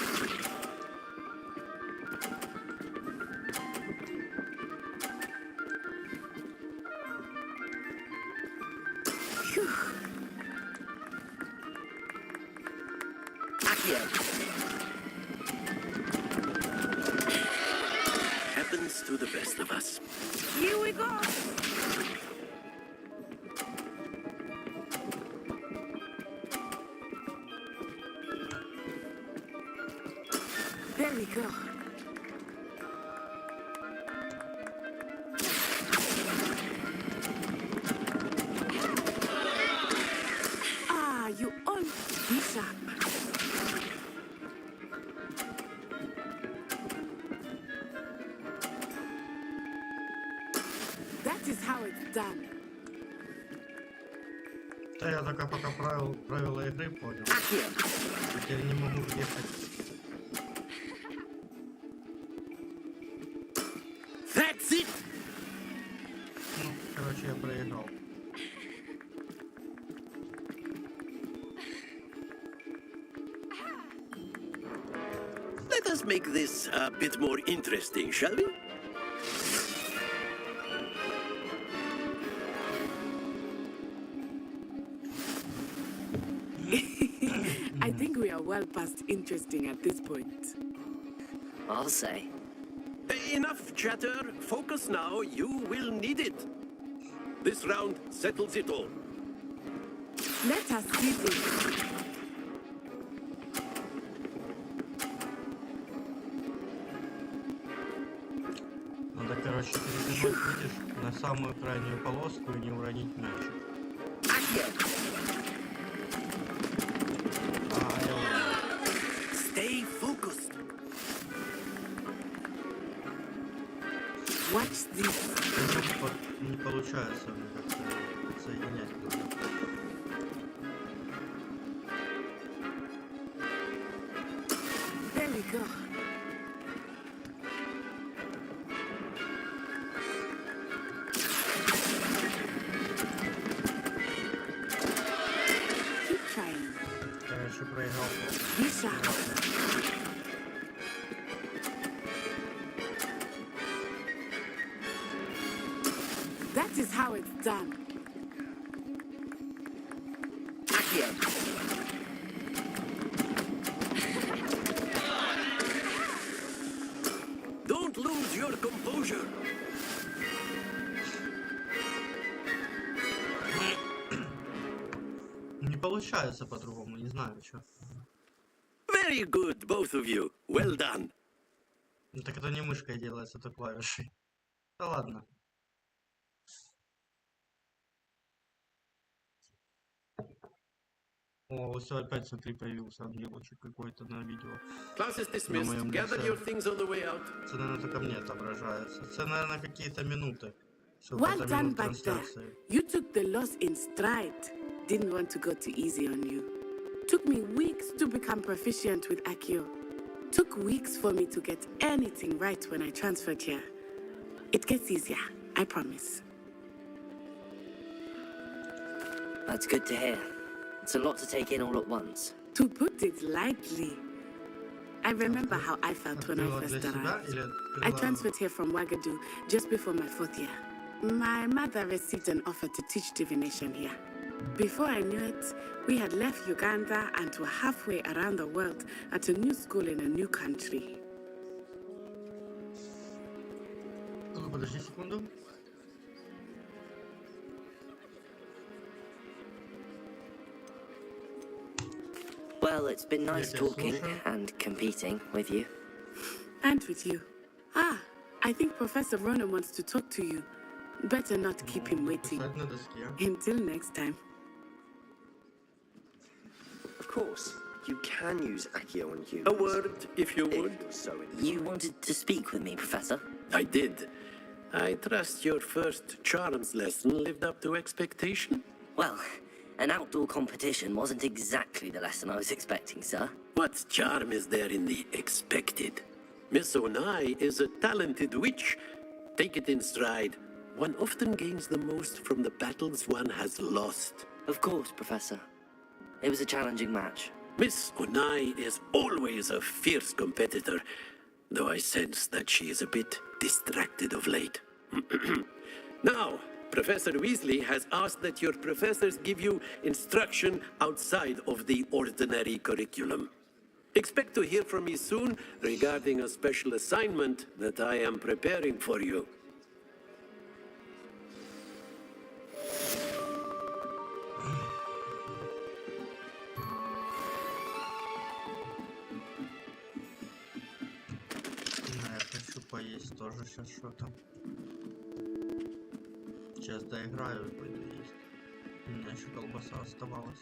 Happens to the best of us. Here we go. There we go. Ah, you all piece up. That is how it's done. Да я только пока правила игры понял. Теперь не могу въехать. That's it! Ну, короче, я проиграл. Let us make this a bit more interesting, shall we? I think we are well past interesting at this point. I'll say. Enough chatter. Focus now. You will need it. This round settles it all. Let us see this. Надо, короче, перетянуть, видишь, на самую крайнюю полоску и не уронить мячик. Stay focused. Watch this. Не получается мне как-то соединять. There we go. Keep trying. Короче, проиграл. Lisa. That is how it's done. Don't lose your composure. Не получается по-другому, не знаю, что. Very good, both of you. Well done. Ну так это не мышкой делается, это клавишей. Да ладно. О, все, опять смотри, появился ангелочек какой-то на видео. Class is dismissed. Gather your things on the way out. Это, наверное, только мне отображается. Это, наверное, какие-то минуты. Well done back there. You took the loss in stride. Didn't want to go too easy on you. Took me weeks to become proficient with Accio. Took weeks for me to get anything right when I transferred here. It gets easier, I promise. That's good to hear. It's a lot to take in all at once. To put it lightly, I remember how I felt when I first arrived. I transferred here from Wagadu just before my 4th year. My mother received an offer to teach divination here. Before I knew it, we had left Uganda and were halfway around the world at a new school in a new country. Подожди секунду. Well, it's been nice talking and competing with you. And with you. Ah, I think Professor Ronan wants to talk to you. Better not keep him waiting. Until next time. Of course, you can use Accio on humans. A word, if you would. You wanted to speak with me, Professor? I did. I trust your first charms lesson lived up to expectation? Well, an outdoor competition wasn't exactly the lesson I was expecting, sir. What charm is there in the expected? Miss Onai is a talented witch. Take it in stride. One often gains the most from the battles one has lost. Of course, Professor. It was a challenging match. Miss Onai is always a fierce competitor, though I sense that she is a bit distracted of late. Now, Professor Weasley has asked that your professors give you instruction outside of the ordinary curriculum. Expect to hear from me soon regarding a special assignment that I am preparing for you. Я хочу поесть тоже сейчас что-то. Сейчас доиграю и пойду есть. У меня еще колбаса оставалась.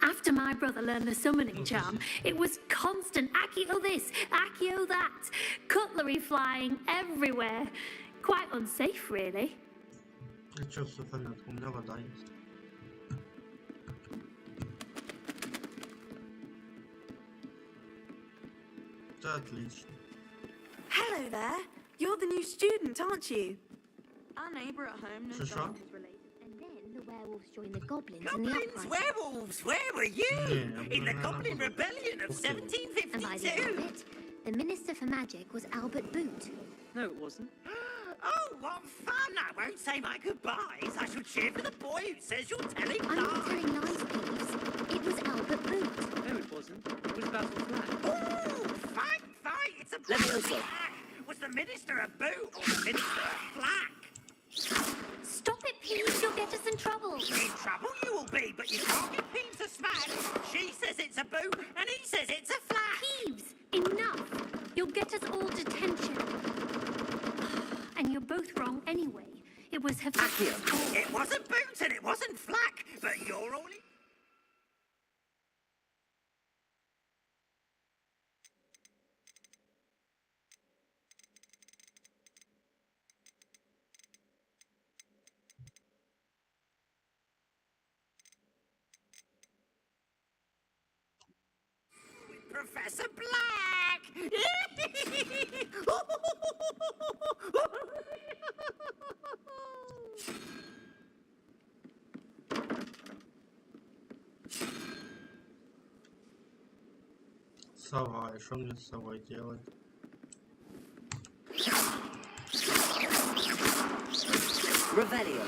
After my brother learned the summoning charm, it was constant Accio this, Accio that, cutlery flying everywhere. Quite unsafe, really. А чё, все в порядке, у меня вода есть. Это отлично. Hello there. You're the new student, aren't you? Our neighbour at home knows Sure. related. And then the werewolves joined the goblins, Goblins, werewolves, where were you? In the Goblin Rebellion of And by the end 1752. of it, the Minister for Magic was Albert Boot. No, it wasn't. Oh, what fun! I won't say my goodbyes. I shall cheer for the boy who says you're telling I'm not lies. telling lies, Peeves. It was Albert Boot. No, it wasn't. It was Basil Flack. Ooh, fight! It's a Leviosa. Was the Minister a boot or the Minister a flack? Stop it, Peeves. You'll get us in trouble. In trouble you will be, but you can't get Peeves to smash. She says it's a boot, and he says it's a flack. Peeves, enough. You'll get us all detention. And you're both wrong anyway. It was her It wasn't boot and it wasn't flack, but you're all... Professor Black! Сова, и что мне с совой делать? Revelio.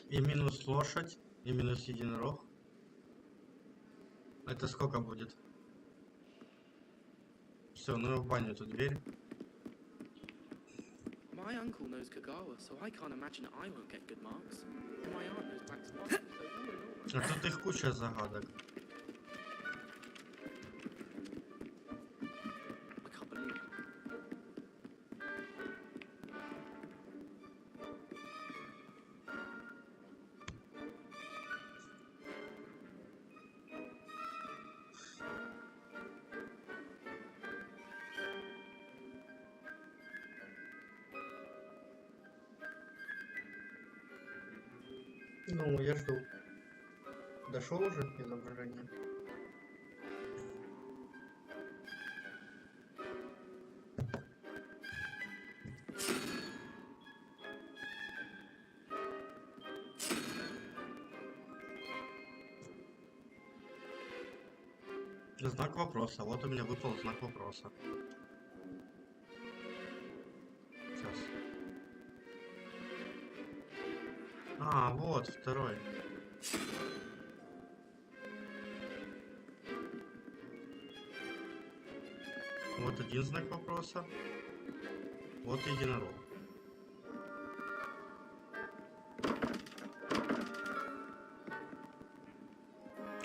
И минус лошадь, и минус единорог. Это сколько будет? Все, ну и в баню эту дверь. My uncle knows Kagawa, so I can't imagine I won't get good marks. And my aunt knows Black's bottom, so... А тут их куча загадок. I can't believe it. Ну, я жду. Дошел уже изображение? Знак вопроса. Вот у меня выпал знак вопроса. Сейчас. А, вот, второй. Вот один знак вопроса. Вот единорог.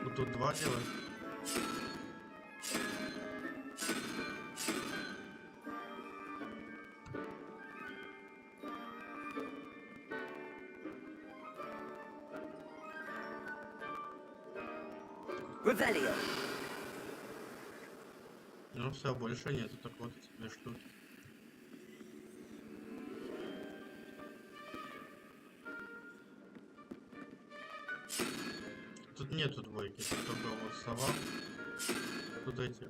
Вот тут два делать. Revelio. Ну все, больше нету, так вот эти две штуки. Тут нету двойки, тут только вот сова. Тут эти.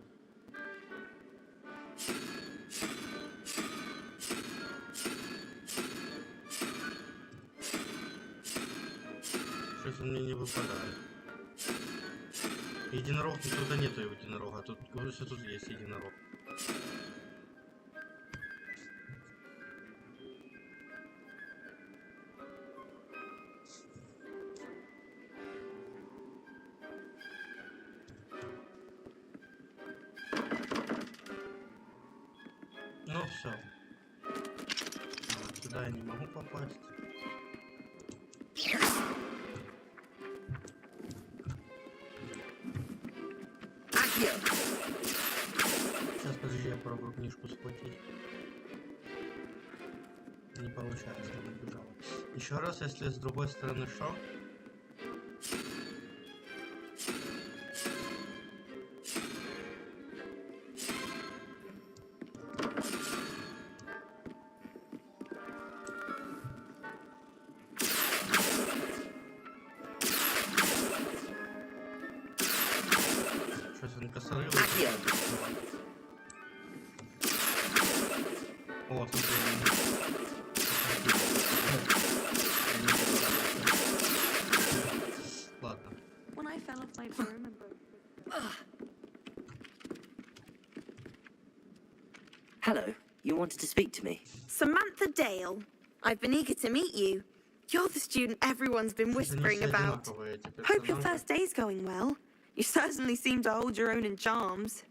Что-то мне не выпадает. Единорог, тут нету единорога, тут говорю, что тут есть единорог. Ну все. Сюда я не могу попасть. Сейчас, подожди, я попробую книжку схватить. Не получается, она бежала. Еще раз, если с другой стороны шаг. Сейчас он косорыл. О, смотри. Ладно. When I fell off my broom and broke. Hello, you wanted to speak to me? Samantha Dale. I've been eager to meet you. You're the student everyone's been whispering about. Hope your first day's going well. You certainly seem to hold your own in charms.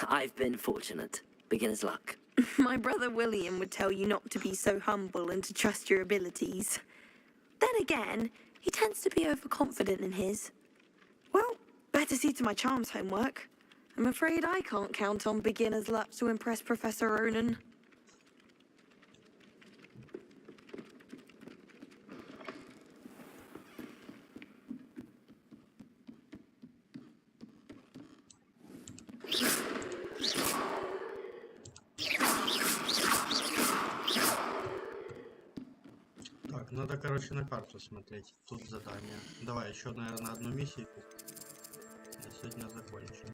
I've been fortunate. Beginner's luck. My brother William would tell you not to be so humble and to trust your abilities. Then again, he tends to be overconfident in his. Well, better see to my charms homework. I'm afraid I can't count on beginner's luck to impress Professor Ronan. Так, надо, короче, на карту смотреть. Тут задание. Давай еще, наверное, одну миссию. И сегодня закончим.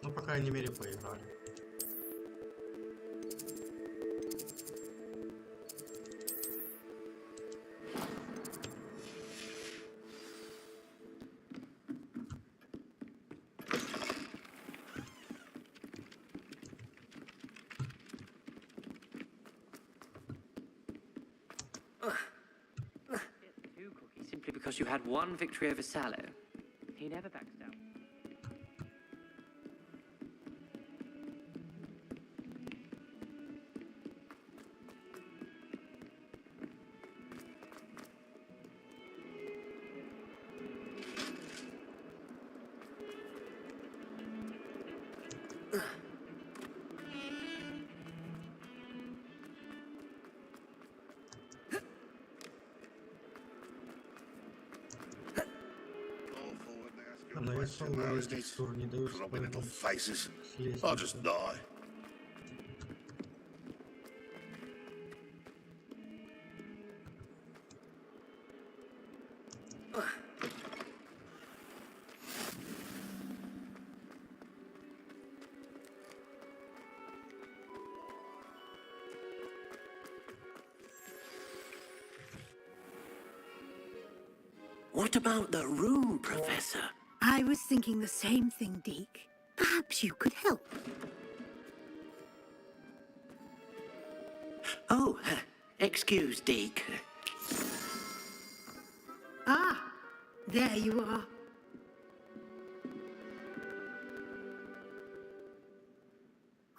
Ну, по крайней мере, поиграли. Simply because you had one victory over Salo. He never backs down. Abominable faces. I'll just die. What about the room, Professor? I was thinking the same thing, Deke. Perhaps you could help. Oh, excuse, Deke. Ah, there you are.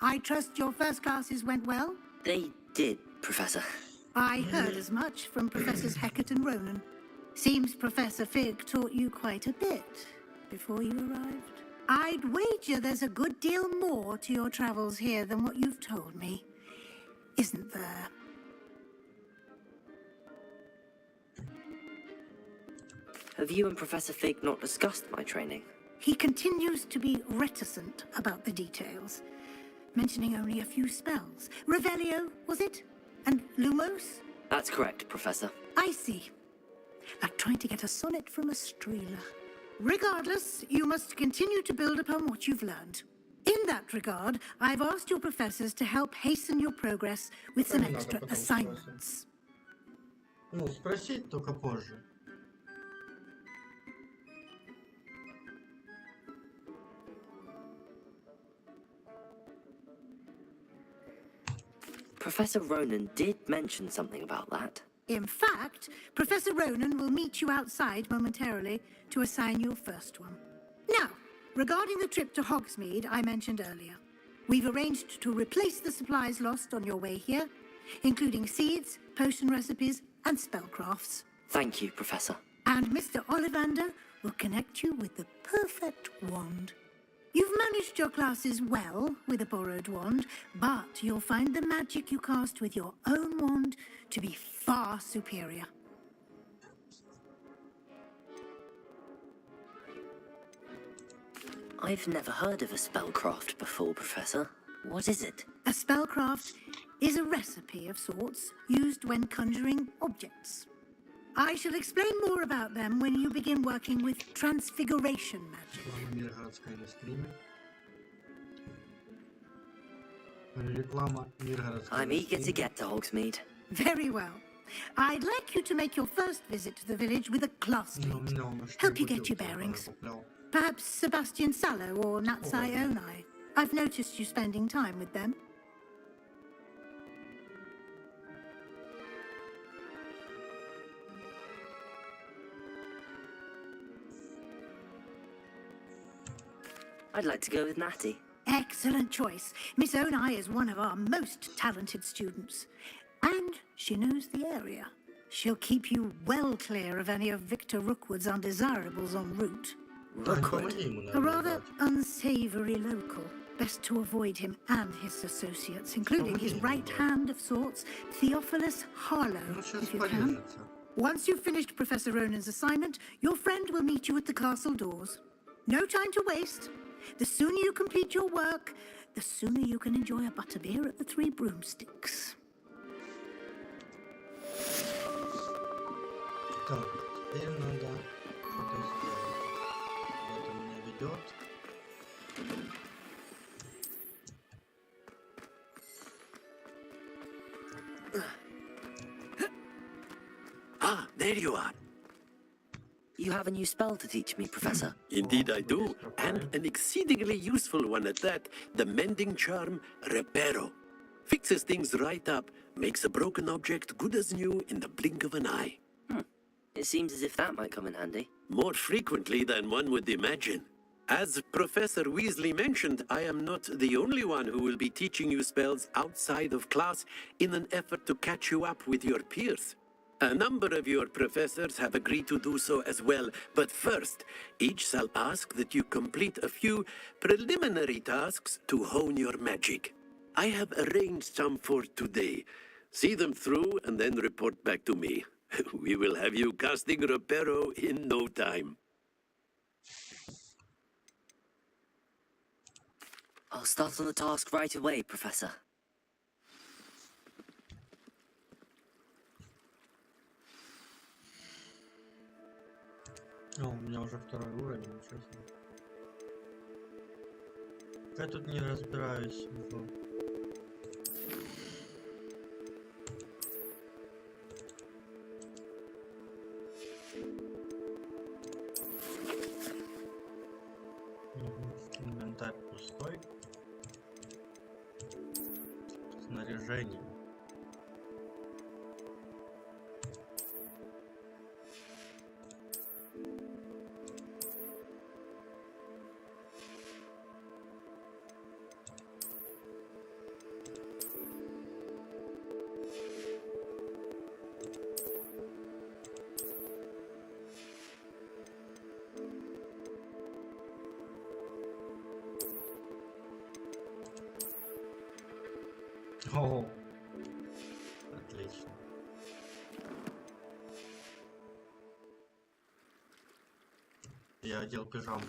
I trust your first classes went well? They did, Professor. I heard as much from Professors Hecat and Ronan. Seems Professor Fig taught you quite a bit before you arrived. I'd wager there's a good deal more to your travels here than what you've told me. Isn't there? Have you and Professor Fig not discussed my training? He continues to be reticent about the details, mentioning only a few spells. Revelio, was it? And Lumos? That's correct, Professor. I see. Like trying to get a sonnet from a streeler. Regardless, you must continue to build upon what you've learned. In that regard, I've asked your professors to help hasten your progress with some extra assignments. Ну, спросить только позже. Professor Ronan did mention something about that. In fact, Professor Ronan will meet you outside momentarily to assign your first one. Now, regarding the trip to Hogsmeade I mentioned earlier, we've arranged to replace the supplies lost on your way here, including seeds, potion recipes, and spellcrafts. Thank you, Professor. And Mr. Ollivander will connect you with the perfect wand. You've managed your classes well with a borrowed wand, but you'll find the magic you cast with your own wand to be far superior. I've never heard of a spellcraft before, Professor. What is it? A spellcraft is a recipe of sorts used when conjuring objects. I shall explain more about them when you begin working with transfiguration magic. I'm eager to get to Hogsmeade. Very well. I'd like you to make your first visit to the village with a classmate. Help you get your bearings. Perhaps Sebastian Sallow or Natsai Onai. I've noticed you spending time with them. I'd like to go with Natty. Excellent choice. Miss Onai is one of our most talented students. And she knows the area. She'll keep you well clear of any of Victor Rookwood's undesirables en route. Rookwood? A rather unsavory local. Best to avoid him and his associates, including his right hand of sorts, Theophilus Harlow, if you can. Once you've finished Professor Ronan's assignment, your friend will meet you at the castle doors. No time to waste. The sooner you complete your work, the sooner you can enjoy a butterbeer at the Three Broomsticks. Так, теперь надо это сделать. Это меня ведет. Ah, there you are. You have a new spell to teach me, Professor. Indeed I do, and an exceedingly useful one at that, the mending charm Reparo. Fixes things right up, makes a broken object good as new in the blink of an eye. It seems as if that might come in handy. More frequently than one would imagine. As Professor Weasley mentioned, I am not the only one who will be teaching you spells outside of class in an effort to catch you up with your peers. A number of your professors have agreed to do so as well, but first, each shall ask that you complete a few preliminary tasks to hone your magic. I have arranged some for today. See them through and then report back to me. We will have you casting Reparo in no time. I'll start on the task right away, Professor. О, у меня уже второй уровень, ничего себе. Я тут не разбираюсь в... Продолжение. О, отлично. Я одел пижамку.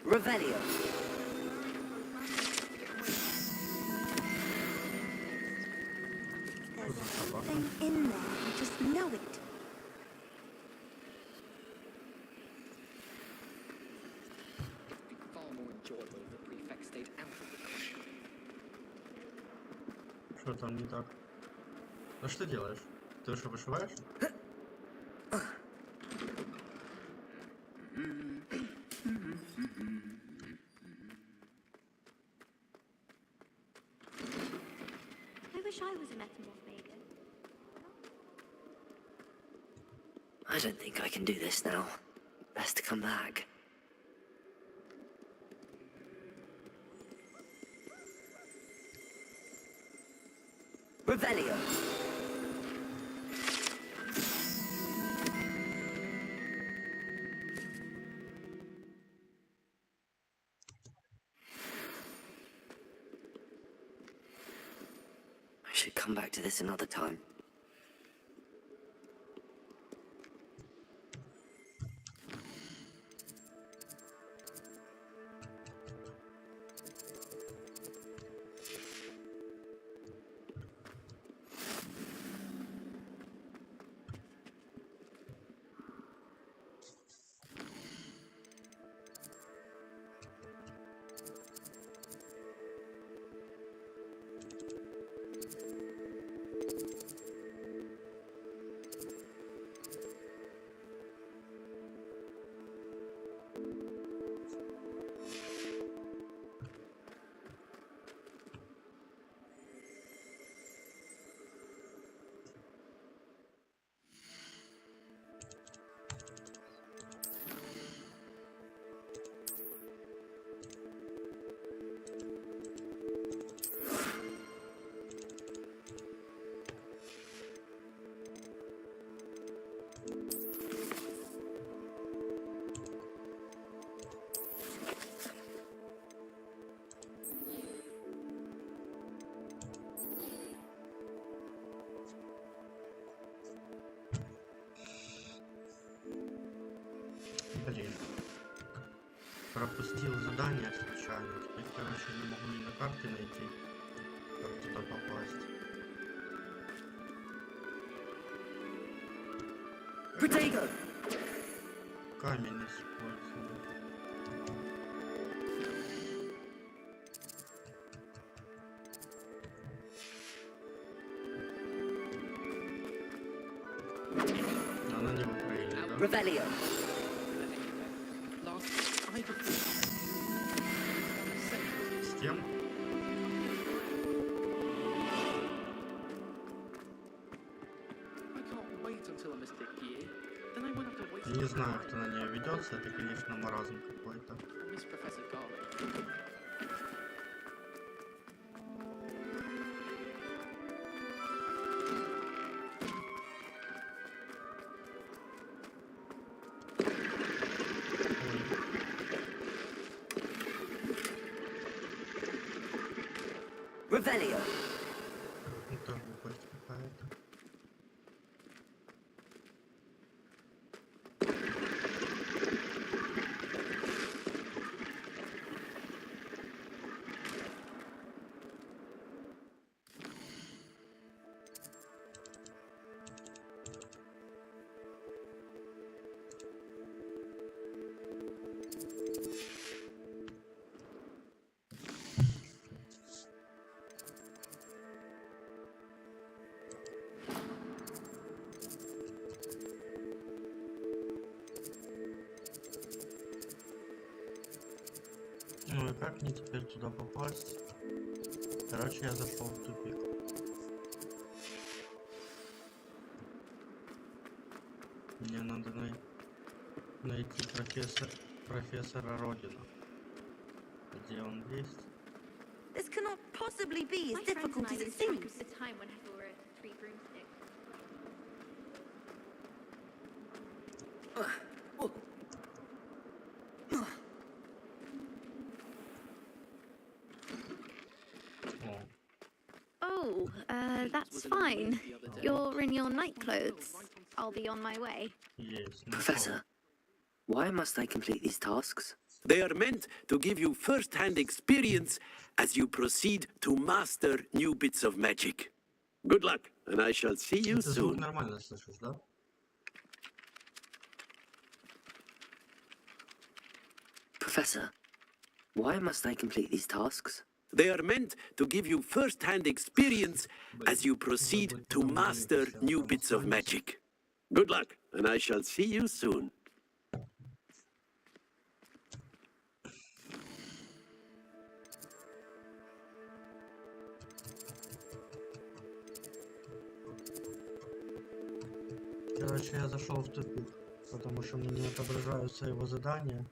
Revelio. There's something in there, I just know it. Far more enjoyable if the prefect stayed out of the question. Что там не так? Ну что делаешь? Ты что, вышиваешь? I wish I was a metamorph maker. I don't think I can do this now. Best to come back. Revelio. I should come back to this another time. Блин. Пропустил задание случайно. Теперь, короче, не могу ни на карте найти, как туда попасть. Potato. Камень использую. Она не в Украине, да? Revelio. С кем? Не знаю, кто на нее ведется, это, конечно, маразм какой-то. Revelio. Это глупость какая-то. Ну и как мне теперь туда попасть? Короче, я зашел в тупик. Мне надо найти профессора Родина. Где он есть? This cannot possibly be as difficult as it seems. Oh, that's fine. You're in your night clothes. I'll be on my way. Yes. Professor, why must I complete these tasks? They are meant to give you first-hand experience as you proceed to master new bits of magic. Good luck, and I shall see you soon. Нормально слышишь, да? Professor, why must I complete these tasks? They are meant to give you first-hand experience as you proceed to master new bits of magic. Good luck, and I shall see you soon. Короче, я зашел в тупик, потому что мне не отображаются его задания.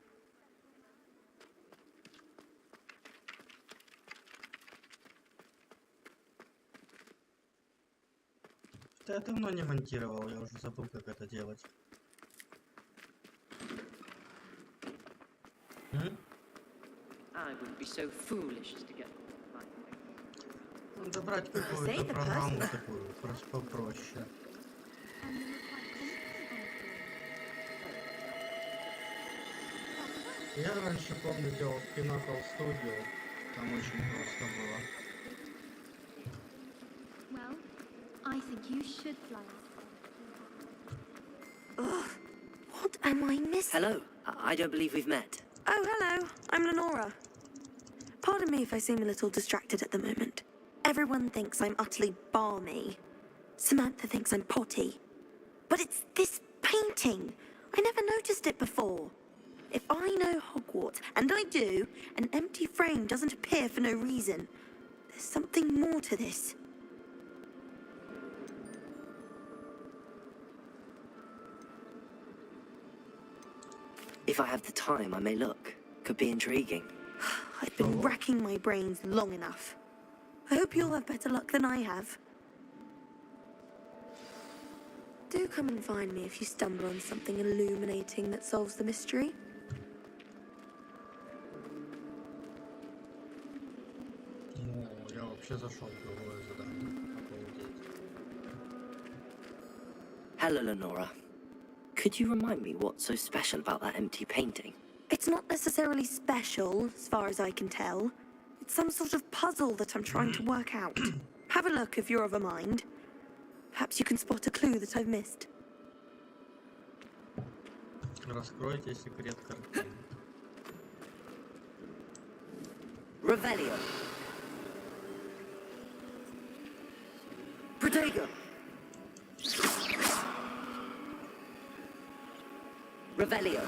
Да я давно не монтировал, я уже забыл, как это делать. Надо брать какую-то программу такую, просто попроще. Я раньше, помню, делал в Pinnacle Studio, там очень просто было. Well, I think you should fly. Ugh, what am I missing? Hello, I don't believe we've met. Oh, hello. I'm Lenora. Pardon me if I seem a little distracted at the moment. Everyone thinks I'm utterly balmy. Samantha thinks I'm potty. But it's this painting. I never noticed it before. If I know Hogwarts, and I do, an empty frame doesn't appear for no reason. There's something more to this. If I have the time, I may look. Could be intriguing. I've been racking my brains long enough. I hope you'll have better luck than I have. Do come and find me if you stumble on something illuminating that solves the mystery. Ну, я вообще зашел в другое задание. Hello, Lenora. Could you remind me what's so special about that empty painting? It's not necessarily special, as far as I can tell. It's some sort of puzzle that I'm trying to work out. Have a look if you're of a mind. Perhaps you can spot a clue that I've missed. Раскройте секрет картины. Revelio. Protego. Revelio.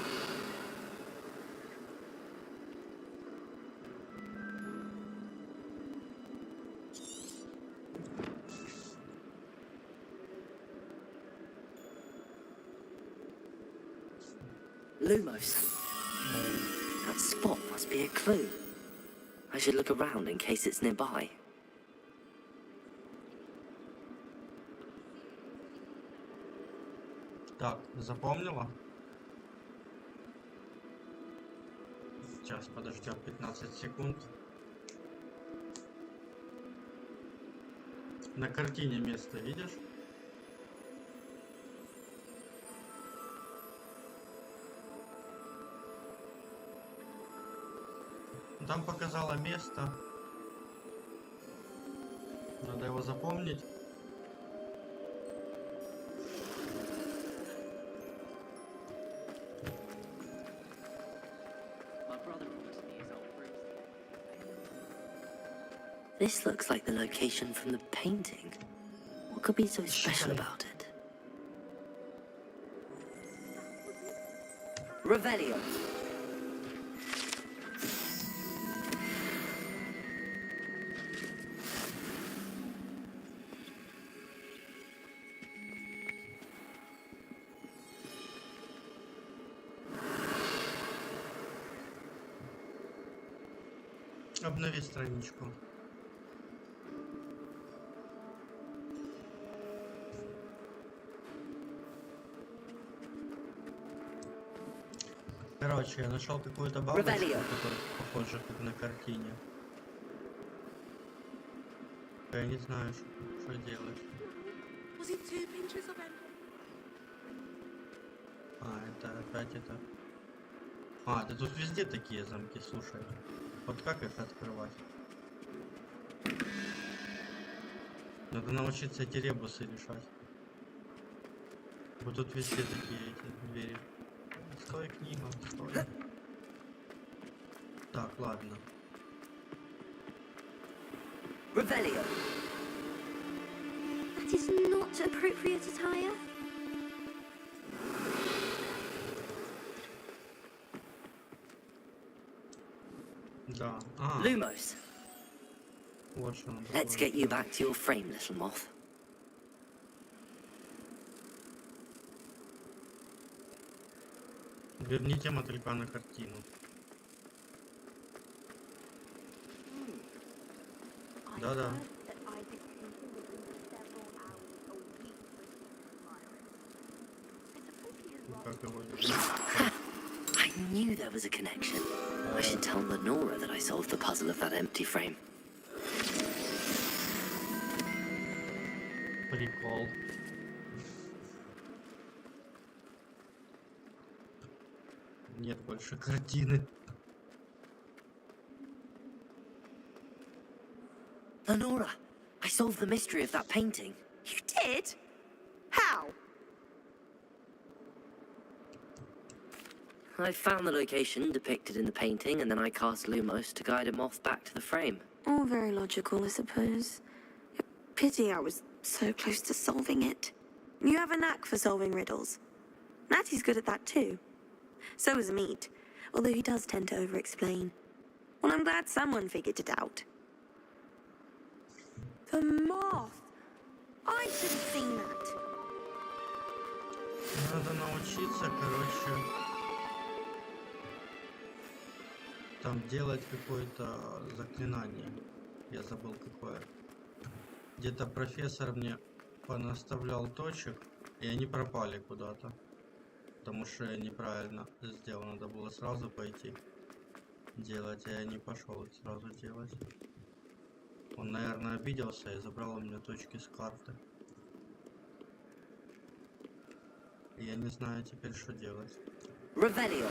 Lumos. That spot must be a clue. I should look around in case it's nearby. Так, запомнила? Сейчас подождем 15 секунд. На картине место видишь? Там показало место. Надо его запомнить. This looks like the location from the painting. What could be so special about it? Revelio. Обнови страничку. Короче, я нашел какую-то бабочку, которая похожа как на картине. Я не знаю, что делать. А, это опять это... А, да тут везде такие замки, слушай. Вот как их открывать? Надо научиться эти ребусы решать. Вот тут везде такие эти двери. Стой, книга, стой. Так, ладно. Revelio. That is not appropriate attire. Да. Lumos. Вот что он Let's такое. get you back to your frame, little moth. Верните мотылька на картину. Да-да. Как его I knew there was a connection. I should tell Lenora that I solved the puzzle of that empty frame. Прикол. Нет больше картины. Lenora, I solved the mystery of that painting. You did? How? I found the location depicted in the painting, and then I cast Lumos to guide a moth back to the frame. All very logical, I suppose. Pity I was so close to solving it. You have a knack for solving riddles. Natty's good at that too. So is Meat, although he does tend to over-explain. Well, I'm glad someone figured it out. The moth! I should have seen that. Надо научиться, короче, там делать какое-то заклинание. Я забыл какое. Где-то профессор мне понаставлял точек, и они пропали куда-то. Потому что я неправильно сделал. Надо было сразу пойти делать, а я не пошел сразу делать. Он, наверное, обиделся и забрал у меня точки с карты. И я не знаю теперь, что делать. Revelio.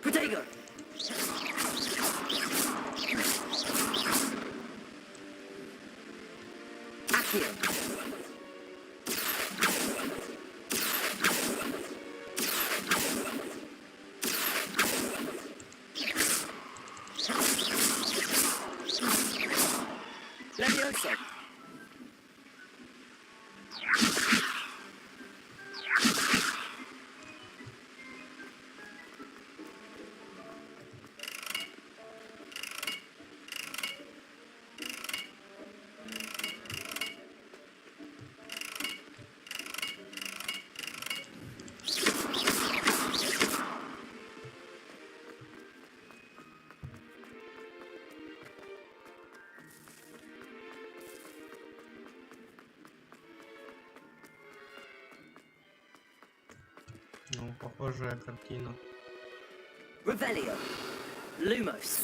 Protego! Accio! Levioso! Ну, похожая картина. Revelio. Lumos.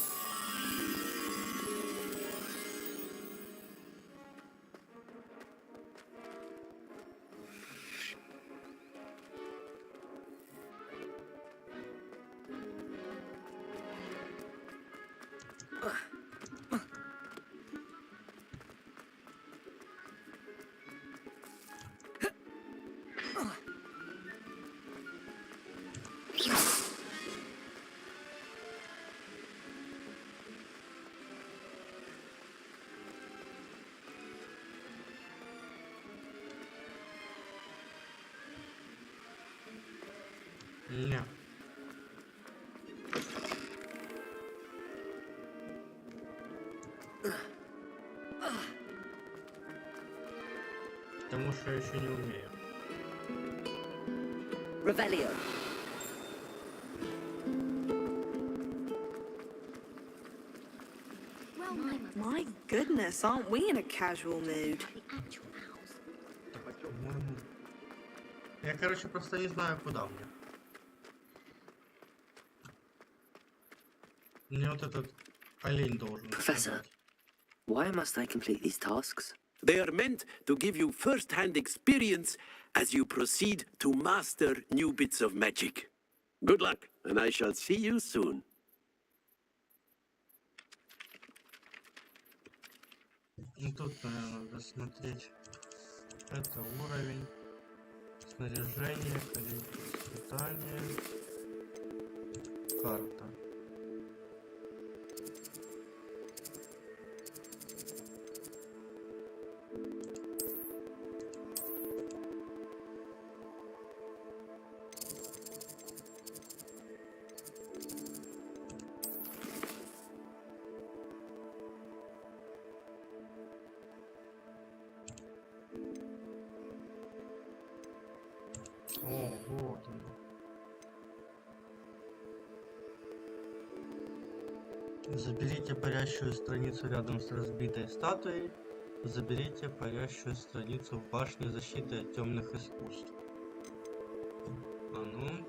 Не. Потому что я еще не умею. Revelio. My goodness, aren't we in a casual mood? По-моему. Я, короче, просто не знаю, куда мне. Мне вот этот олень должен Professor, сказать. why must I complete these tasks? They are meant to give you first-hand experience as you proceed to master new bits of magic. Good luck, and I shall see you soon. Ну, тут, наверное, надо смотреть. Это уровень. Снаряжение, количество испытания. Карта. О, вот оно. Заберите парящую страницу рядом с разбитой статуей. Заберите парящую страницу в башне защиты от темных искусств. А ну.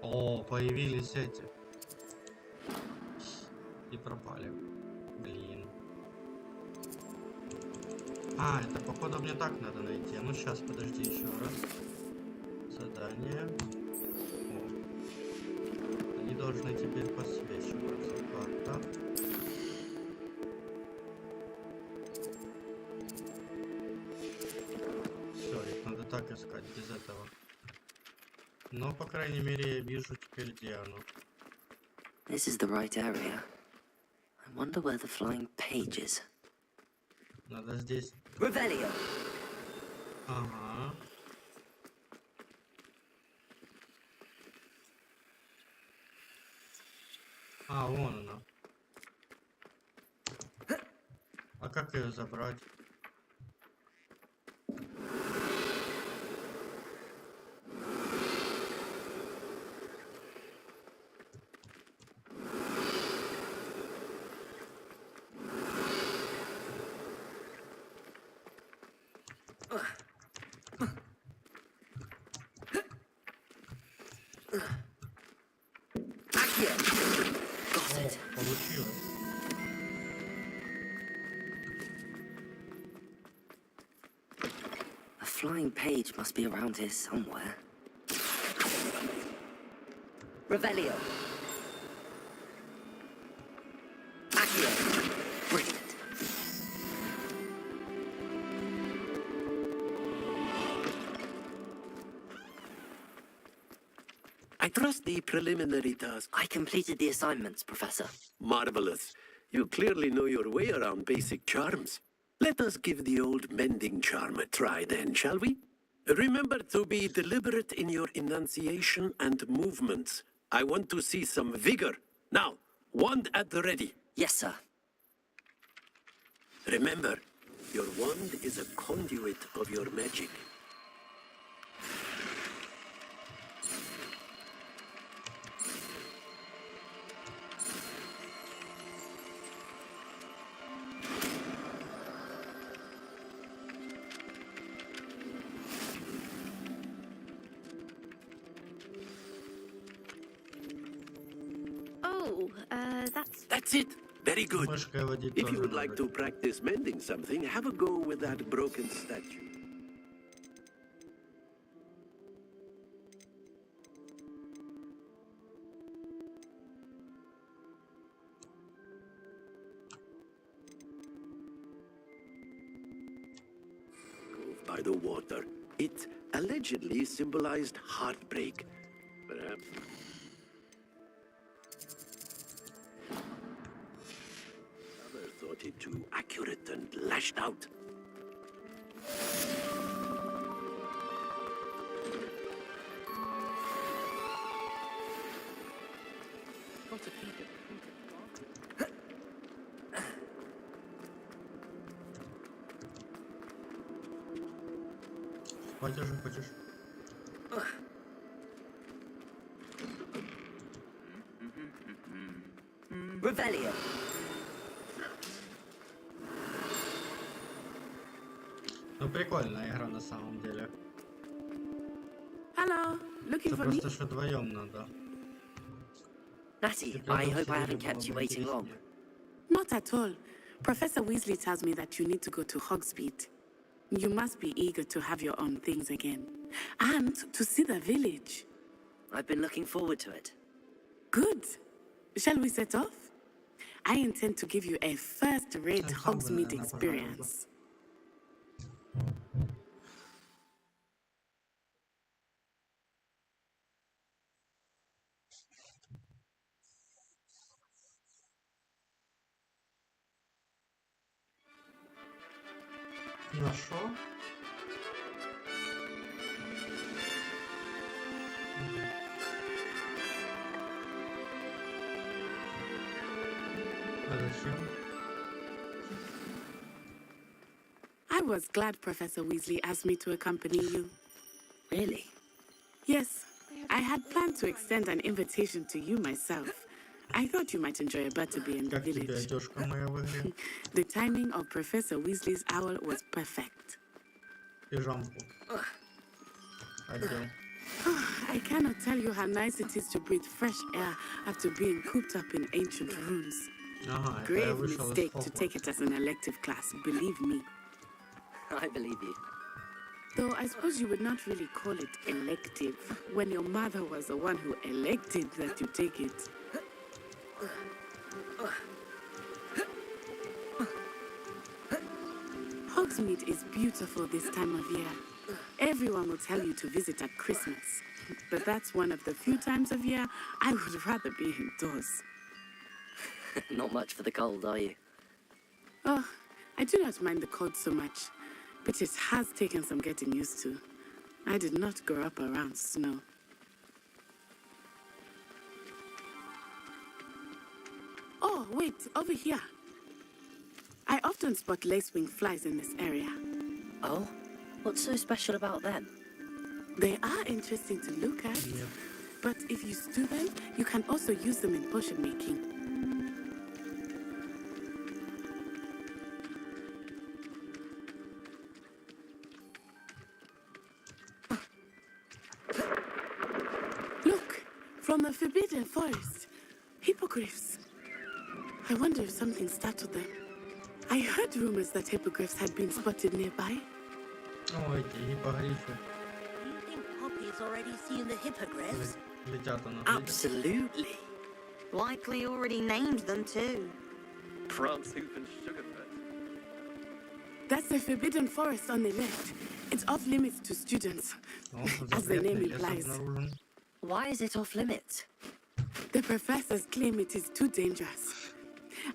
О, появились эти. И пропали. Блин. А, это походу мне так надо найти. Ну сейчас, подожди еще раз. Задание. О. Они должны теперь подсвечиваться. Карта. Все, их надо так искать, без этого. Но, по крайней мере, я вижу теперь, где оно. This is the right area. I wonder where the flying page is. Надо здесь. Revelio. Ага. А, вон она. А как ее забрать? Получилось. A flying page must be around here somewhere. Revelio. Accio. Brilliant. I trust the preliminary task. I completed the assignments, Professor. Marvelous. You clearly know your way around basic charms. Let us give the old mending charm a try then, shall we? Remember to be deliberate in your enunciation and movements. I want to see some vigor. Now, wand at the ready. Yes, sir. Remember, your wand is a conduit of your magic. Oh, That's it. Very good. Мышкой водить If тоже you would надо. like to practice mending something, have a go with that broken statue. By the water. It allegedly symbolized heartbreak. Perhaps. Others thought it too accurate and lashed out. Got to keep it. Спать уже хочешь? Revelio. Ну прикольная игра на самом деле. Hello, looking Это for me? просто что вдвоем надо. Natty, I hope I haven't kept you waiting long. Not at all. Professor Weasley tells me that you need to go to Hogsmeade. You must be eager to have your own things again. And to see the village. I've been looking forward to it. Good. Shall we set off? I intend to give you a first-rate Hogsmeade experience. Нашел? А зачем? I was glad Professor Weasley asked me to accompany you. Really? Yes, I had planned to extend an invitation to you myself. I thought you might enjoy a butterbeer in the Как тебе village. одежка моя в игре? The timing of Professor Weasley's owl was perfect. Пижамку. Одел. I cannot tell you how nice it is to breathe fresh air after being cooped up in ancient rooms. Ага, это я Grave вышел из mistake to take Хогвартса. it as an elective class, believe me. I believe you. Though I suppose you would not really call it elective when your mother was the one who elected that you take it. Hogsmeade is beautiful this time of year. Everyone will tell you to visit at Christmas. But that's one of the few times of year I would rather be indoors. Not much for the cold, are you? Oh, I do not mind the cold so much, but it has taken some getting used to. I did not grow up around snow. Oh, wait, over here. I often spot lacewing flies in this area. Oh? What's so special about them? They are interesting to look at, but if you stew them, you can also use them in potion making. Look, from the Forbidden Forest, hippogriffs. I wonder if something startled them. I heard rumors that hippogriffs had been spotted nearby. Ой, эти гиппогрифы. You think Poppy's already seen the hippogriffs? Летят она. Absolutely. Likely already named them too. Prancehoof and Sugarfoot. That's the Forbidden Forest on the left. It's off limits to students, as the name implies. Why is it off limits? The professors claim it is too dangerous.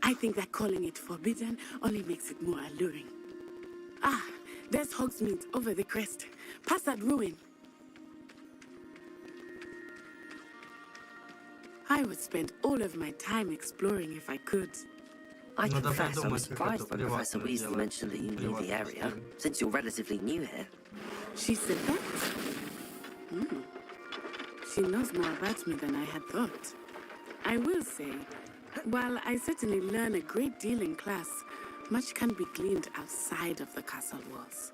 I think that calling it forbidden only makes it more alluring. Ah, there's Hogsmeade over the crest. Past that ruin. I would spend all of my time exploring if I could. I confess I was surprised when Professor Weasley mentioned that you knew the area, since you're relatively new here. She said that? She knows more about me than I had thought. I will say, while I certainly learn a great deal in class, much can be gleaned outside of the castle walls.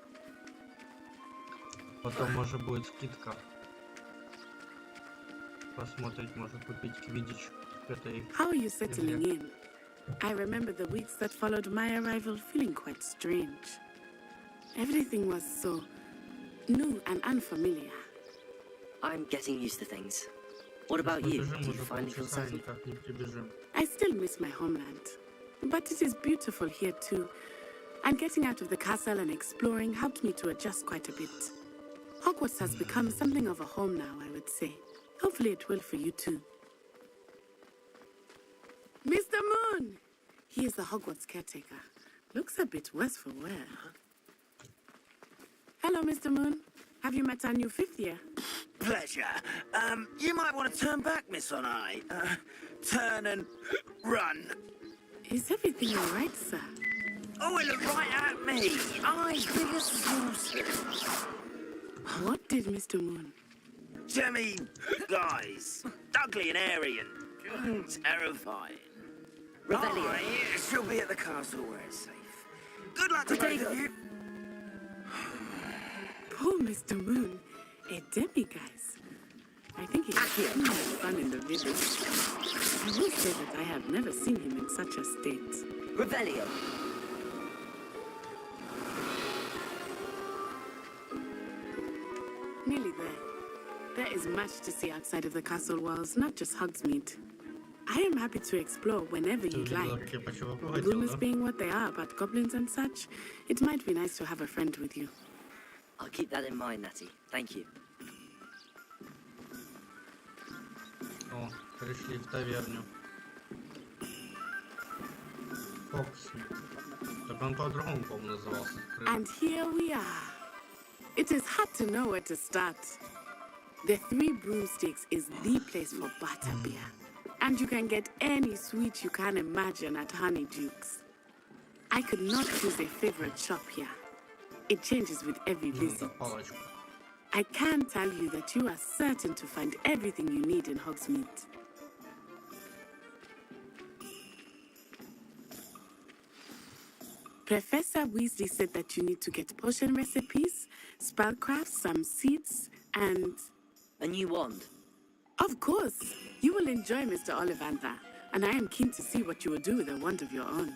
Потом может будет скидка. Посмотреть, может купить квиддич к этой How are you settling игре. in? I remember the weeks that followed my arrival feeling quite strange. Everything was so new and unfamiliar. I'm getting used to things. What about you? Побежим Do you уже find it полчаса и unsettling? никак не прибежим. I still miss my homeland, but it is beautiful here too. And getting out of the castle and exploring helped me to adjust quite a bit. Hogwarts has become something of a home now, I would say. Hopefully it will for you too. Mr. Moon! He is the Hogwarts caretaker. Looks a bit worse for wear. Hello, Mr. Moon. Have you met our new fifth year? Pleasure. You might want to turn back, Miss Onai. Turn and run. Is everything all right, sir? Oh, it looked right at me. Eyes big as saucers. What did Mr. Moon? I mean, guys, ugly and airy and terrifying. Revelio. She'll be at the castle where it's safe. Good luck to both of you. Poor Mr. Moon. A demiguise. I think he has too much fun in the village. I will say that I have never seen him in such a state. Revelio. Nearly there. There is much to see outside of the castle walls, not just Hogsmeade. I am happy to explore whenever you'd like. Rumors being what they are about goblins and such, it might be nice to have a friend with you. I'll keep that in mind, Natty. Thank you. О, пришли в таверню. Фокусник. Так он по-другому, по-моему, назывался. And here we are. It is hard to know where to start. The Three Broomsticks is the place for butterbeer. And you can get any sweet you can imagine at Honeyduke's. I could not choose a favorite shop here. It changes with every visit. I can tell you that you are certain to find everything you need in Hogsmeade. Professor Weasley said that you need to get potion recipes, spellcraft, some seeds, and... A new wand? Of course. You will enjoy Mr. Ollivander, and I am keen to see what you will do with a wand of your own.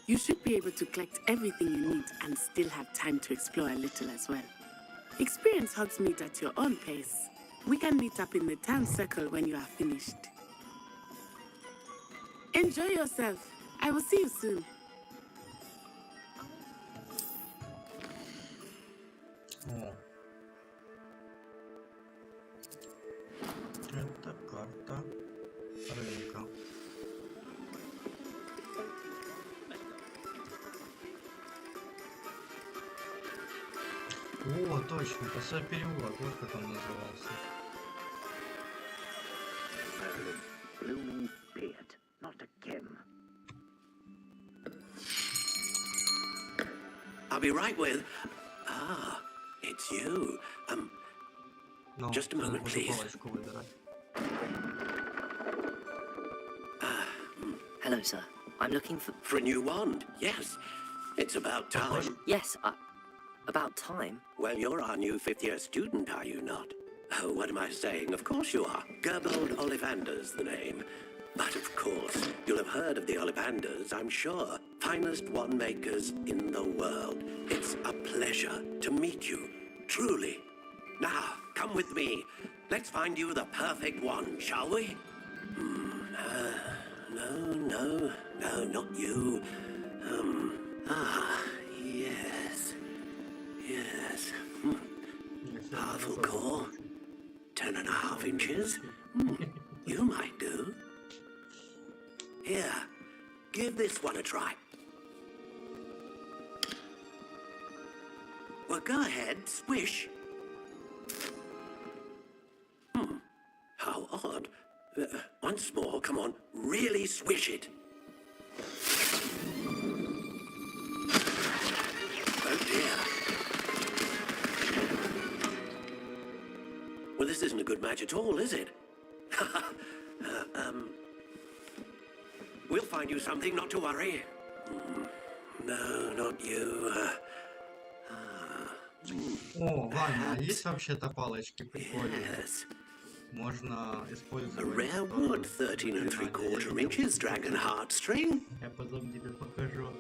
You should be able to collect everything you need and still have time to explore a little as well. Experience Hogsmeade at your own pace. We can meet up in the town circle when you are finished. Enjoy yourself. I will see you soon. О. Это карта рынка. О, точно, косой переулок, вот как он назывался. Blooming beard, not again. I'll be right with... Ah, it's you. No, just a moment, please. Hello, sir. I'm looking for... For a new wand, yes. It's about time. Yes, about time? Well, you're our new fifth-year student, are you not? Oh, what am I saying? Of course you are. Gerbold Ollivander's the name. But of course, you'll have heard of the Ollivanders, I'm sure. Finest wand makers in the world. It's a pleasure to meet you, truly. Now, come with me. Let's find you the perfect wand, shall we? No, not you. Yes. Powerful core. 10.5 inches. You might do. Here, give this one a try. Well, go ahead, swish. How odd. Once more, come on, really swish it. Oh dear. Well, this isn't a good match at all, is it? We'll find you something, not to worry. No, not you. О, ладно, а есть вообще-то палочки прикольные? Можно использовать. A rare wood, 13 3/4 inches, dragon heartstring. Я потом тебе покажу.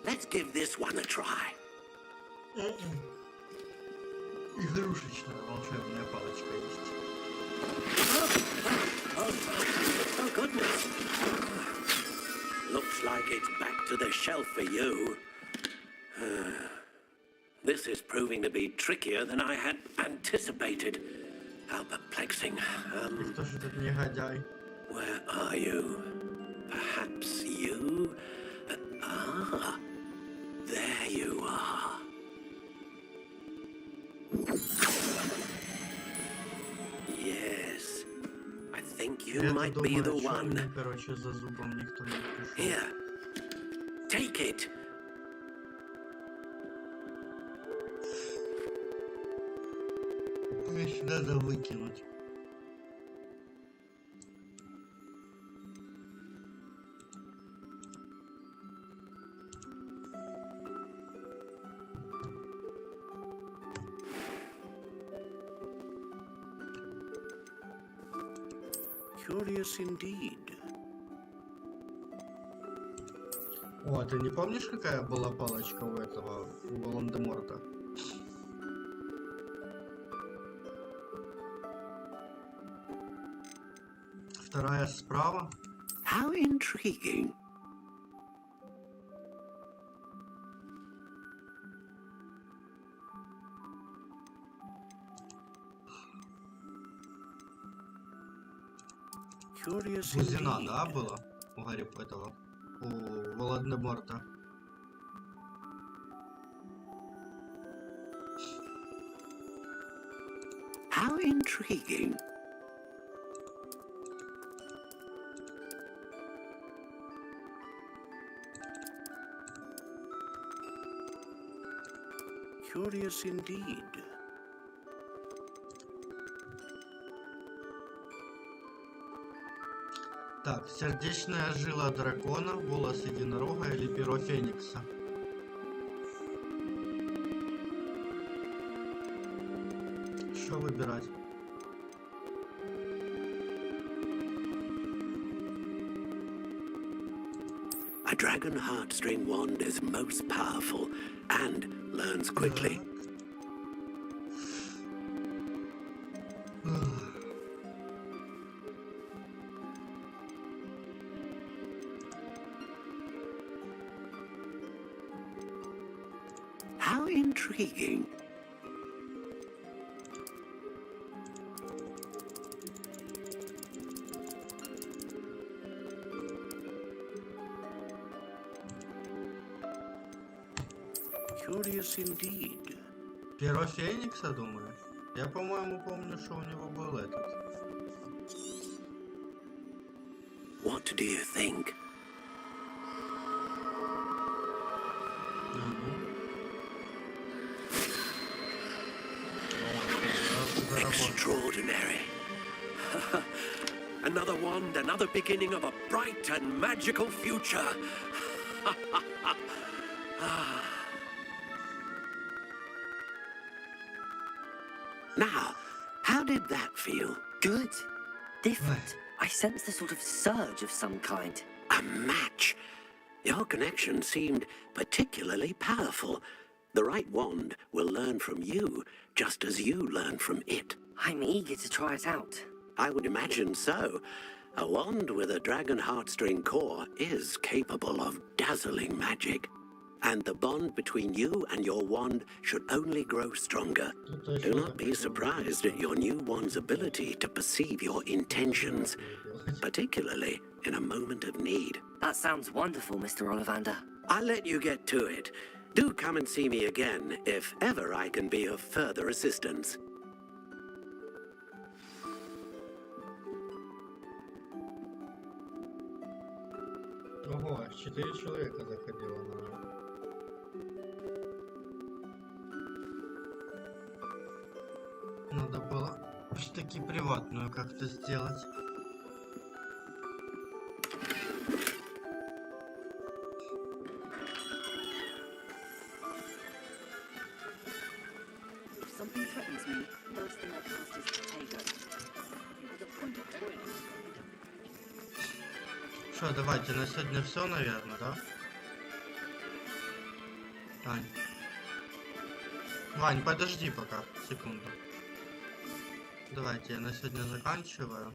Let's give this one a try. Игрушечная волшебная палочка есть. Oh goodness. Looks like it's back to the shelf for you. This is proving to be trickier than I had anticipated. How perplexing. Кто же этот негодяй? Where are you? Perhaps you? might be the one. Короче, за зубом никто не пришел. Here, take it. Вещь надо выкинуть. Curious indeed. О, ты не помнишь, какая была палочка у этого, у Волан-де-Морта? Вторая справа. How intriguing. Curious Бузина, indeed. да, была у Гарри Поттера, у Волан-де-Морта. How intriguing. Curious indeed. Так, сердечная жила дракона, волос единорога или перо феникса? Что выбирать? A dragon heartstring wand is most powerful and learns quickly. How intriguing. Curious indeed. Перо феникса, думаешь? Я, по-моему, помню, что у него был этот. What do you think? Extraordinary. Another wand, another beginning of a bright and magical future. Now, how did that feel? Good. Different. I sensed a sort of surge of some kind. A match. Your connection seemed particularly powerful. The right wand will learn from you, just as you learn from it. I'm eager to try it out. I would imagine so. A wand with a dragon heartstring core is capable of dazzling magic. And the bond between you and your wand should only grow stronger. Do not be surprised at your new wand's ability to perceive your intentions, particularly in a moment of need. That sounds wonderful, Mr. Ollivander. I'll let you get to it. Do come and see me again if ever I can be of further assistance. Ого, 4 человека заходило на... Надо было все-таки приватную как-то сделать. Something threatens me. First thing I cast is potato. With a point of toilet. Что, давайте, на сегодня все, наверное, да? Вань. Вань, подожди пока, секунду. Давайте, я на сегодня заканчиваю.